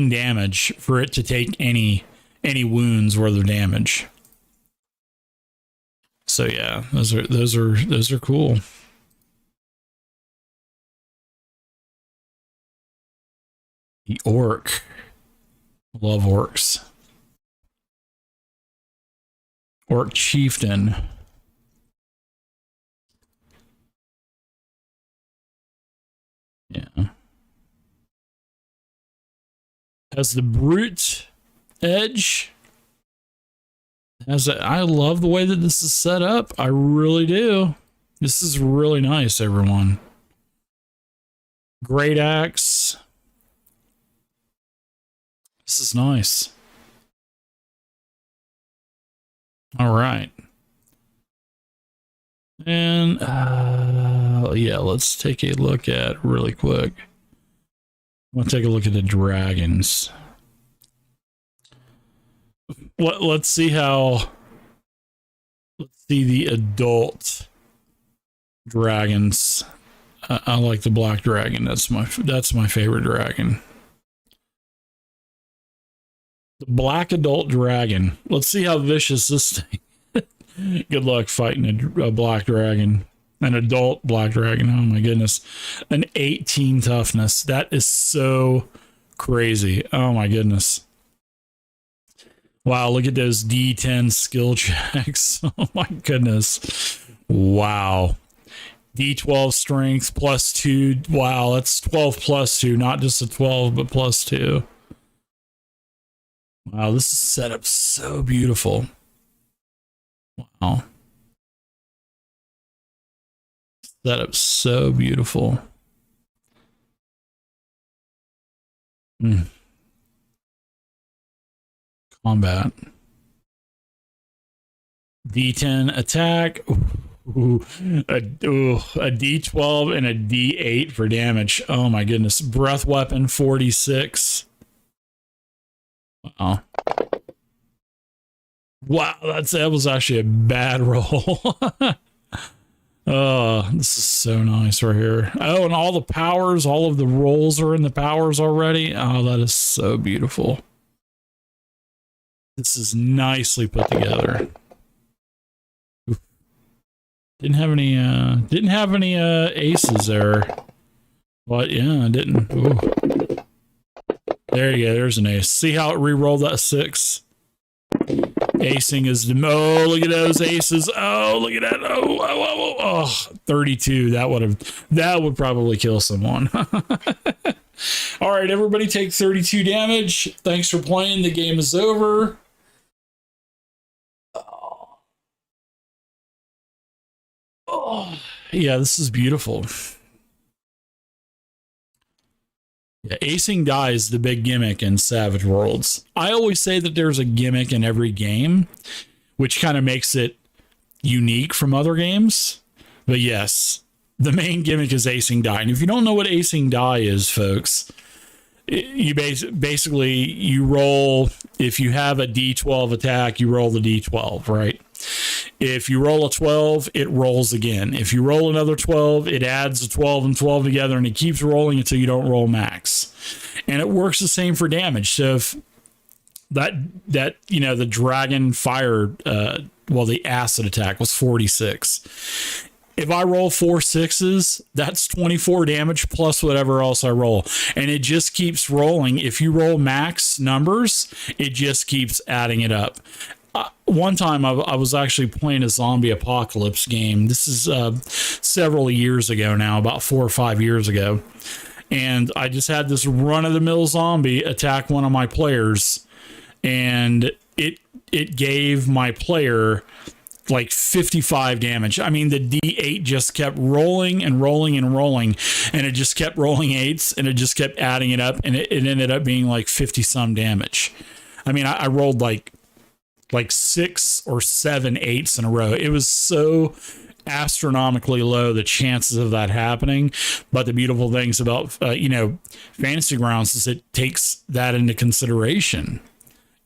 damage for it to take any wounds worth of damage. So yeah, those are cool. The orc. Love orcs. Orc chieftain. Yeah. Has the brute edge. I love the way that this is set up. I really do. This is really nice, everyone. Great axe. This is nice. All right. And yeah, let's take a look at really quick. I want to take a look at the dragons. Let's see the adult dragons. I like the black dragon. That's my favorite dragon. The black adult dragon. Let's see how vicious this thing. Good luck fighting a black dragon. An adult black dragon. Oh my goodness. An 18 toughness. That is so crazy. Oh my goodness. Wow, look at those D10 skill checks. Oh my goodness. Wow. D12 strength +2. Wow, that's 12 +2. Not just a 12, but +2. Wow, this is set up so beautiful. Wow. Set up so beautiful. Combat. D10 attack. A D12 and a D8 for damage. Oh my goodness. Breath weapon 46. Wow. Wow, that was actually a bad roll. Oh, this is so nice right here. Oh, and all the powers, all of the rolls are in the powers already. Oh, that is so beautiful. This is nicely put together. Oof. Didn't have any aces there. But yeah, I didn't. Ooh. There you go, there's an ace. See how it re-rolled that 6? Acing is the look at those aces. Oh, look at that. Oh, 32. That would probably kill someone. All right, everybody take 32 damage. Thanks for playing. The game is over. Oh, yeah, this is beautiful. Yeah, acing die is the big gimmick in Savage Worlds. I always say that there's a gimmick in every game, which kind of makes it unique from other games. But yes, the main gimmick is acing die. And if you don't know what acing die is, folks, you basically you roll. If you have a D12 attack, you roll the D12, right? If you roll a 12, it rolls again. If you roll another 12, it adds a 12 and 12 together, and it keeps rolling until you don't roll max. And it works the same for damage. So if that the dragon fire, the acid attack was 46. If I roll 4 6s, that's 24 damage plus whatever else I roll. And it just keeps rolling. If you roll max numbers, it just keeps adding it up. One time I was actually playing a zombie apocalypse game. This is several years ago now, about 4 or 5 years ago. And I just had this run-of-the-mill zombie attack one of my players. And it gave my player like 55 damage. I mean, the D8 just kept rolling and rolling and rolling, and it just kept rolling 8s, and it just kept adding it up, and it ended up being like 50 some damage. I mean, I rolled like 6 or 7 8s in a row. It was so astronomically low, the chances of that happening. But the beautiful things about Fantasy Grounds is it takes that into consideration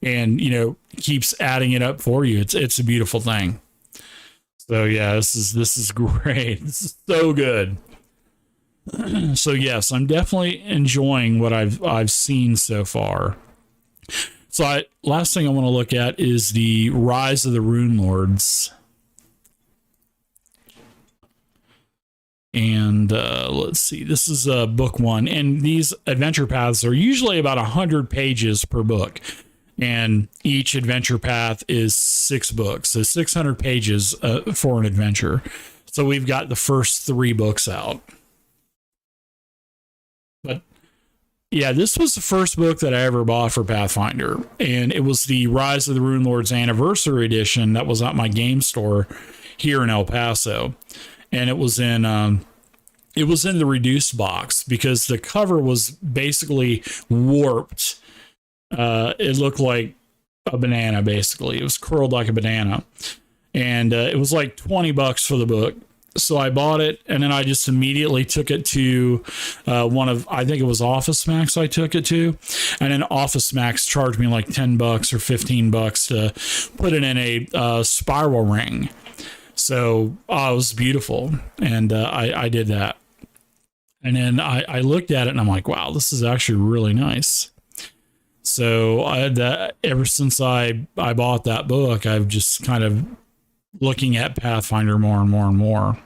and keeps adding it up for you. It's a beautiful thing. So yeah, this is great. This is so good. So yes, I'm definitely enjoying what I've seen so far. So last thing I want to look at is the Rise of the Rune Lords. And let's see, this is book 1. And these adventure paths are usually about 100 pages per book. And each adventure path is 6 books. So 600 pages for an adventure. So we've got the first 3 books out. But yeah, this was the first book that I ever bought for Pathfinder. And it was the Rise of the Rune Lords Anniversary Edition that was at my game store here in El Paso. And it was in the reduced box because the cover was basically warped. It looked like a banana, basically. It was curled like a banana. And it was like $20 for the book. So I bought it, and then I just immediately took it to I think it was Office Max I took it to. And then Office Max charged me like $10 or $15 to put it in a spiral ring. So it was beautiful. And I did that. And then I looked at it, and I'm like, wow, this is actually really nice. So ever since I bought that book, I've just kind of looking at Pathfinder more and more and more.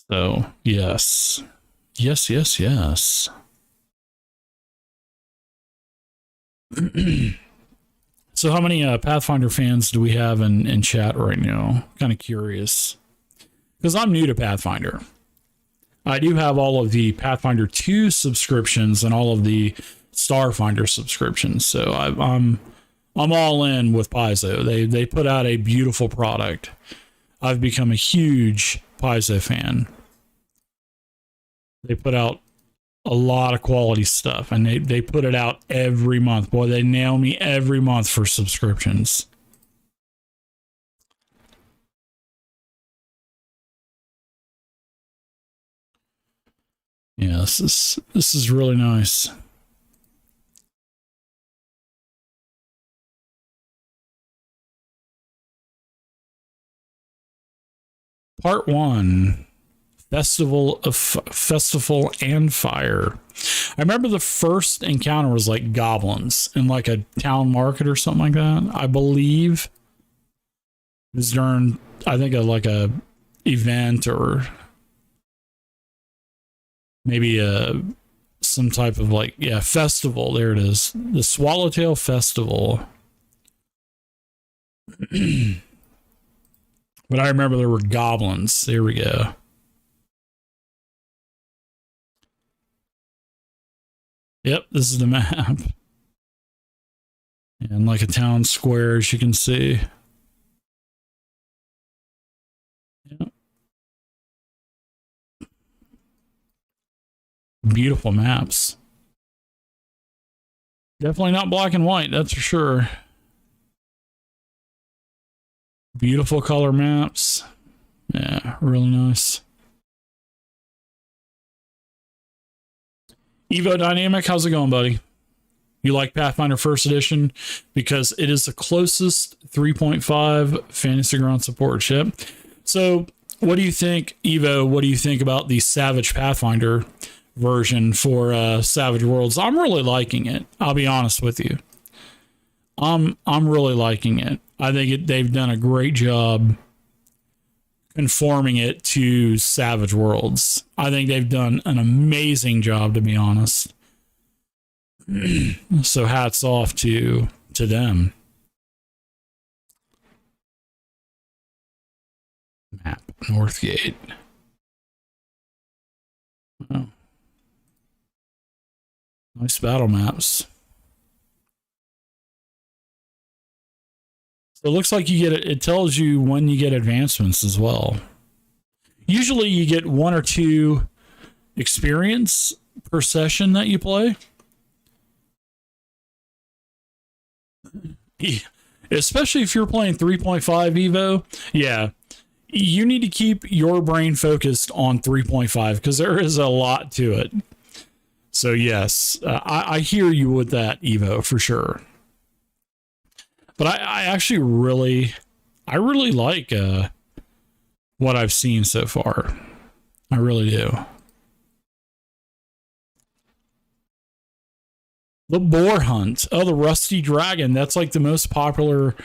So yes. So how many Pathfinder fans do we have in chat right now? Kind of curious, because I'm new to Pathfinder. I do have all of the Pathfinder 2 subscriptions and all of the Starfinder subscriptions, so I'm all in with Paizo. They put out a beautiful product. I've become a huge Paizo fan. They put out a lot of quality stuff, and they put it out every month. Boy, they nail me every month for subscriptions. Yeah, this is really nice. Part 1, Festival and Fire. I remember the first encounter was like goblins in like a town market or something like that. I believe it was during, I think, like a event or maybe some type of festival. There it is, the Swallowtail Festival. But I remember there were goblins. There we go. Yep, this is the map. And like a town square, as you can see. Yep. Beautiful maps. Definitely not black and white, that's for sure. Beautiful color maps. Yeah, really nice. Evo Dynamic, how's it going, buddy? You like Pathfinder First Edition because it is the closest 3.5 Fantasy Ground support ship. So, what do you think, Evo? What do you think about the Savage Pathfinder version for Savage Worlds? I'm really liking it. I'll be honest with you. I'm really liking it. I think they've done a great job conforming it to Savage Worlds. I think they've done an amazing job, to be honest. So hats off to them. Map Northgate. Oh. Nice battle maps. So it looks like you get it. It tells you when you get advancements as well. Usually you get 1 or 2 experience per session that you play. Especially if you're playing 3.5 Evo. Yeah. You need to keep your brain focused on 3.5 because there is a lot to it. So yes, I hear you with that, Evo, for sure. But I actually really like what I've seen so far. I really do. The Boar Hunt. Oh, the Rusty Dragon. That's like the most popular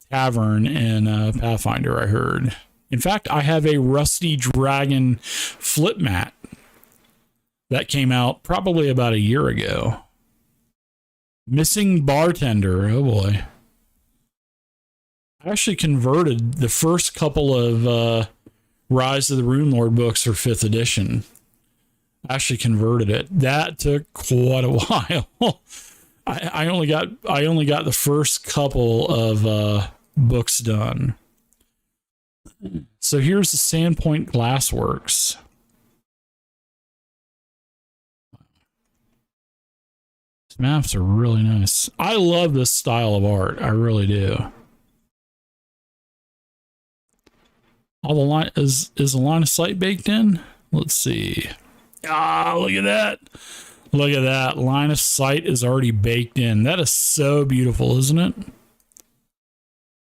tavern in Pathfinder, I heard. In fact, I have a Rusty Dragon flip mat that came out probably about a year ago. Missing Bartender. Oh, boy. I actually converted the first couple of Rise of the Runelord books for 5th edition. I actually converted it. That took quite a while. I only got the first couple of books done. So here's the Sandpoint Glassworks. These maps are really nice. I love this style of art. I really do. All the line is the line of sight baked in? Let's see. Ah, look at that. Look at that. Line of sight is already baked in. That is so beautiful, isn't it?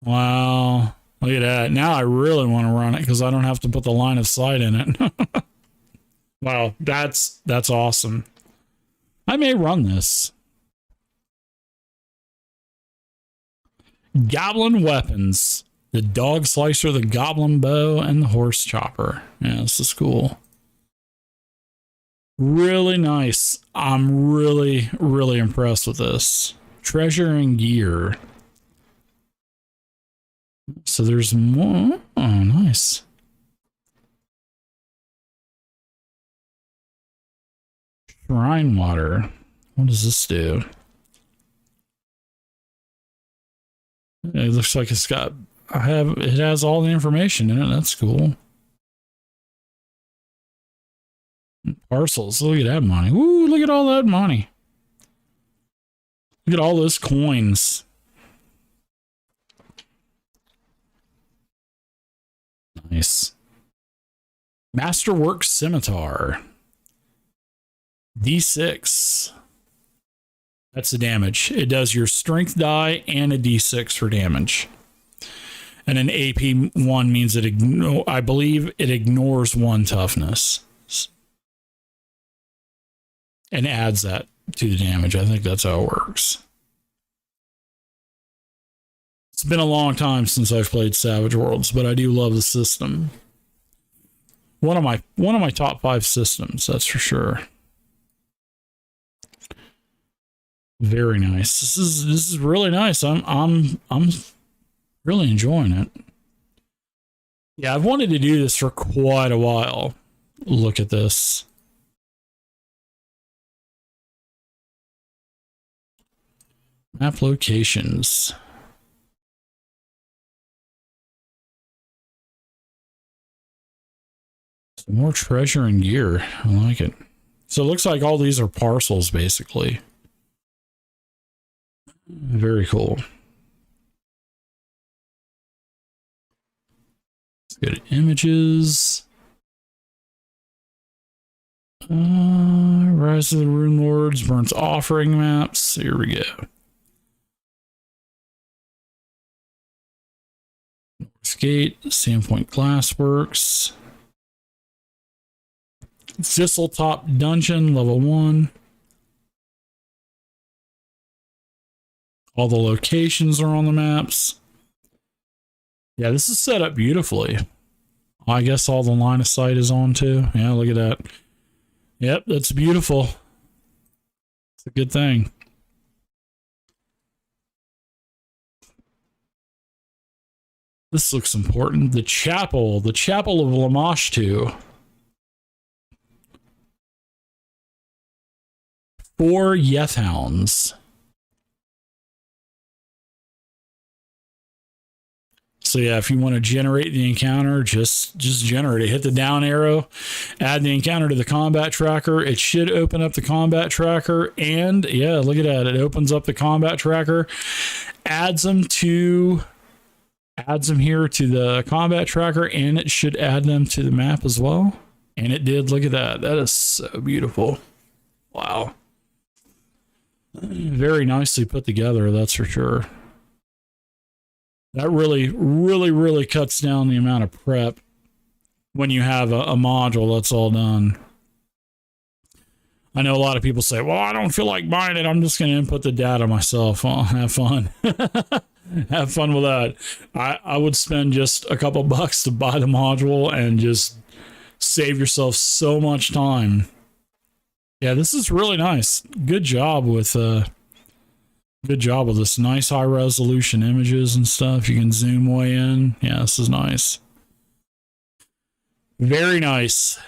Wow. Look at that. Now I really want to run it because I don't have to put the line of sight in it. Wow, that's awesome. I may run this. Goblin weapons. The dog slicer, the goblin bow, and the horse chopper. Yeah, this is cool. Really nice. I'm really, really impressed with this. Treasure and gear. So there's more. Oh, nice. Shrine water. What does this do? It looks like it's got... it has all the information in it. That's cool. Parcels. Look at that money. Woo, look at all that money. Look at all those coins. Nice. Masterwork Scimitar. D6. That's the damage. It does your strength die and a D6 for damage. And an AP1 means I believe it ignores 1 toughness. And adds that to the damage. I think that's how it works. It's been a long time since I've played Savage Worlds, but I do love the system. One of my top 5 systems, that's for sure. Very nice. This is really nice. I'm really enjoying it. Yeah, I've wanted to do this for quite a while. Look at this. Map locations. Some more treasure and gear. I like it. So it looks like all these are parcels, basically. Very cool. Let's go to images. Rise of the Rune Lords, burns offering maps. Here we go. North Gate, Sandpoint Glassworks. Thistletop Dungeon, level 1. All the locations are on the maps. Yeah, this is set up beautifully. I guess all the line of sight is on too. Yeah, look at that. Yep, that's beautiful. It's a good thing. This looks important. The chapel of Lamashtu. 4 Yethhounds. So yeah, if you want to generate the encounter, just generate it. Hit the down arrow, add the encounter to the combat tracker. It should open up the combat tracker, and yeah, look at that. It opens up the combat tracker, adds them here to the combat tracker, and it should add them to the map as well. And it did. Look at that. That is so beautiful. Wow. Very nicely put together, that's for sure. That really cuts down the amount of prep when you have a module that's all done. I know a lot of people say, well, I don't feel like buying it. I'm just going to input the data myself. Oh, have fun. Have fun with that. I would spend just a couple bucks to buy the module and just save yourself so much time. Yeah, this is really nice. Good job with this nice high resolution images and stuff. You can zoom way in. Yeah, this is nice. Very nice.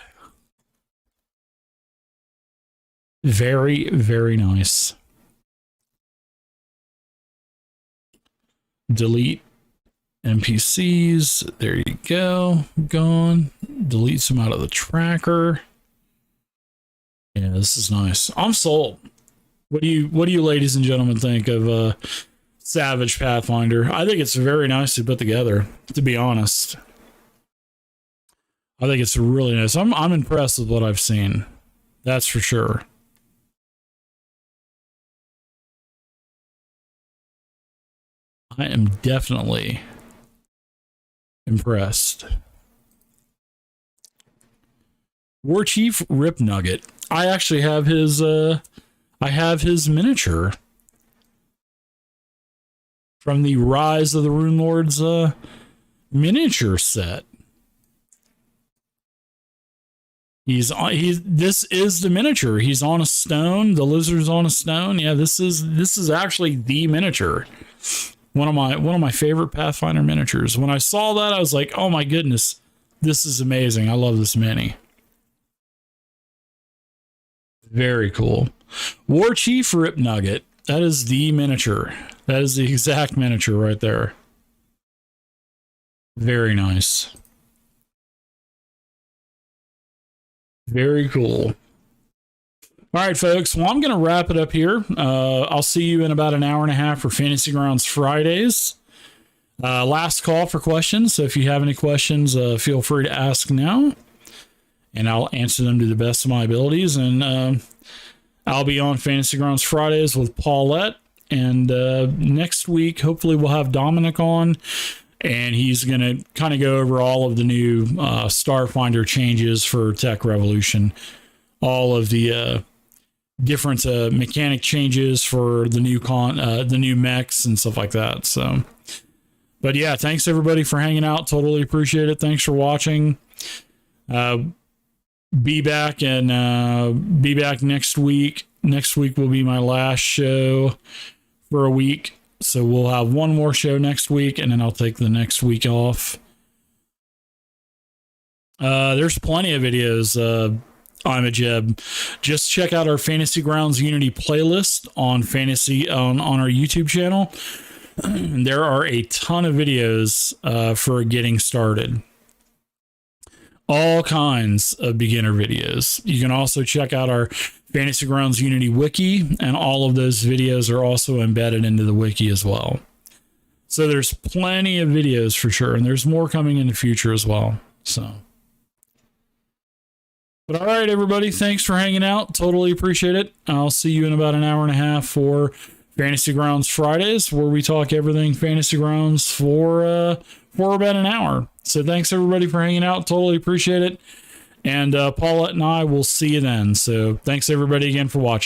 Very, very nice. Delete NPCs. There you go. Gone. Delete some out of the tracker. Yeah, this is nice. I'm sold. What do you ladies and gentlemen think of Savage Pathfinder? I think it's very nicely put together, to be honest. I think it's really nice. I'm impressed with what I've seen. That's for sure. I am definitely impressed. War Chief Rip Nugget. I actually have his miniature from the Rise of the Rune Lords miniature set. This is the miniature. He's on a stone. The lizard's on a stone. Yeah, this is actually the miniature. One of my favorite Pathfinder miniatures. When I saw that, I was like, oh my goodness, this is amazing. I love this mini. Very cool. War Chief Rip Nugget. That is the miniature. That is the exact miniature right there. Very nice. Very cool. All right, folks. Well, I'm going to wrap it up here. I'll see you in about an hour and a half for Fantasy Grounds Fridays. Last call for questions. So if you have any questions, feel free to ask now, and I'll answer them to the best of my abilities. And I'll be on Fantasy Grounds Fridays with Paulette. And next week, hopefully, we'll have Dominic on, and he's going to kind of go over all of the new Starfinder changes for Tech Revolution, all of the different mechanic changes for the new mechs and stuff like that. So, but yeah, thanks everybody for hanging out. Totally appreciate it. Thanks for watching. Be back next week. Next week will be my last show for a week. So we'll have one more show next week, and then I'll take the next week off. There's plenty of videos. I'm a Jeb. Just check out our Fantasy Grounds Unity playlist on our YouTube channel. There are a ton of videos for getting started. All kinds of beginner videos. You can also check out our Fantasy Grounds Unity wiki, and all of those videos are also embedded into the wiki as well. So there's plenty of videos for sure, and there's more coming in the future as well. So, but all right, everybody, thanks for hanging out. Totally appreciate it. I'll see you in about an hour and a half for Fantasy Grounds Fridays, where we talk everything Fantasy Grounds for about an hour. So thanks everybody for hanging out. Totally appreciate it. And Paulette and I will see you then. So thanks everybody again for watching.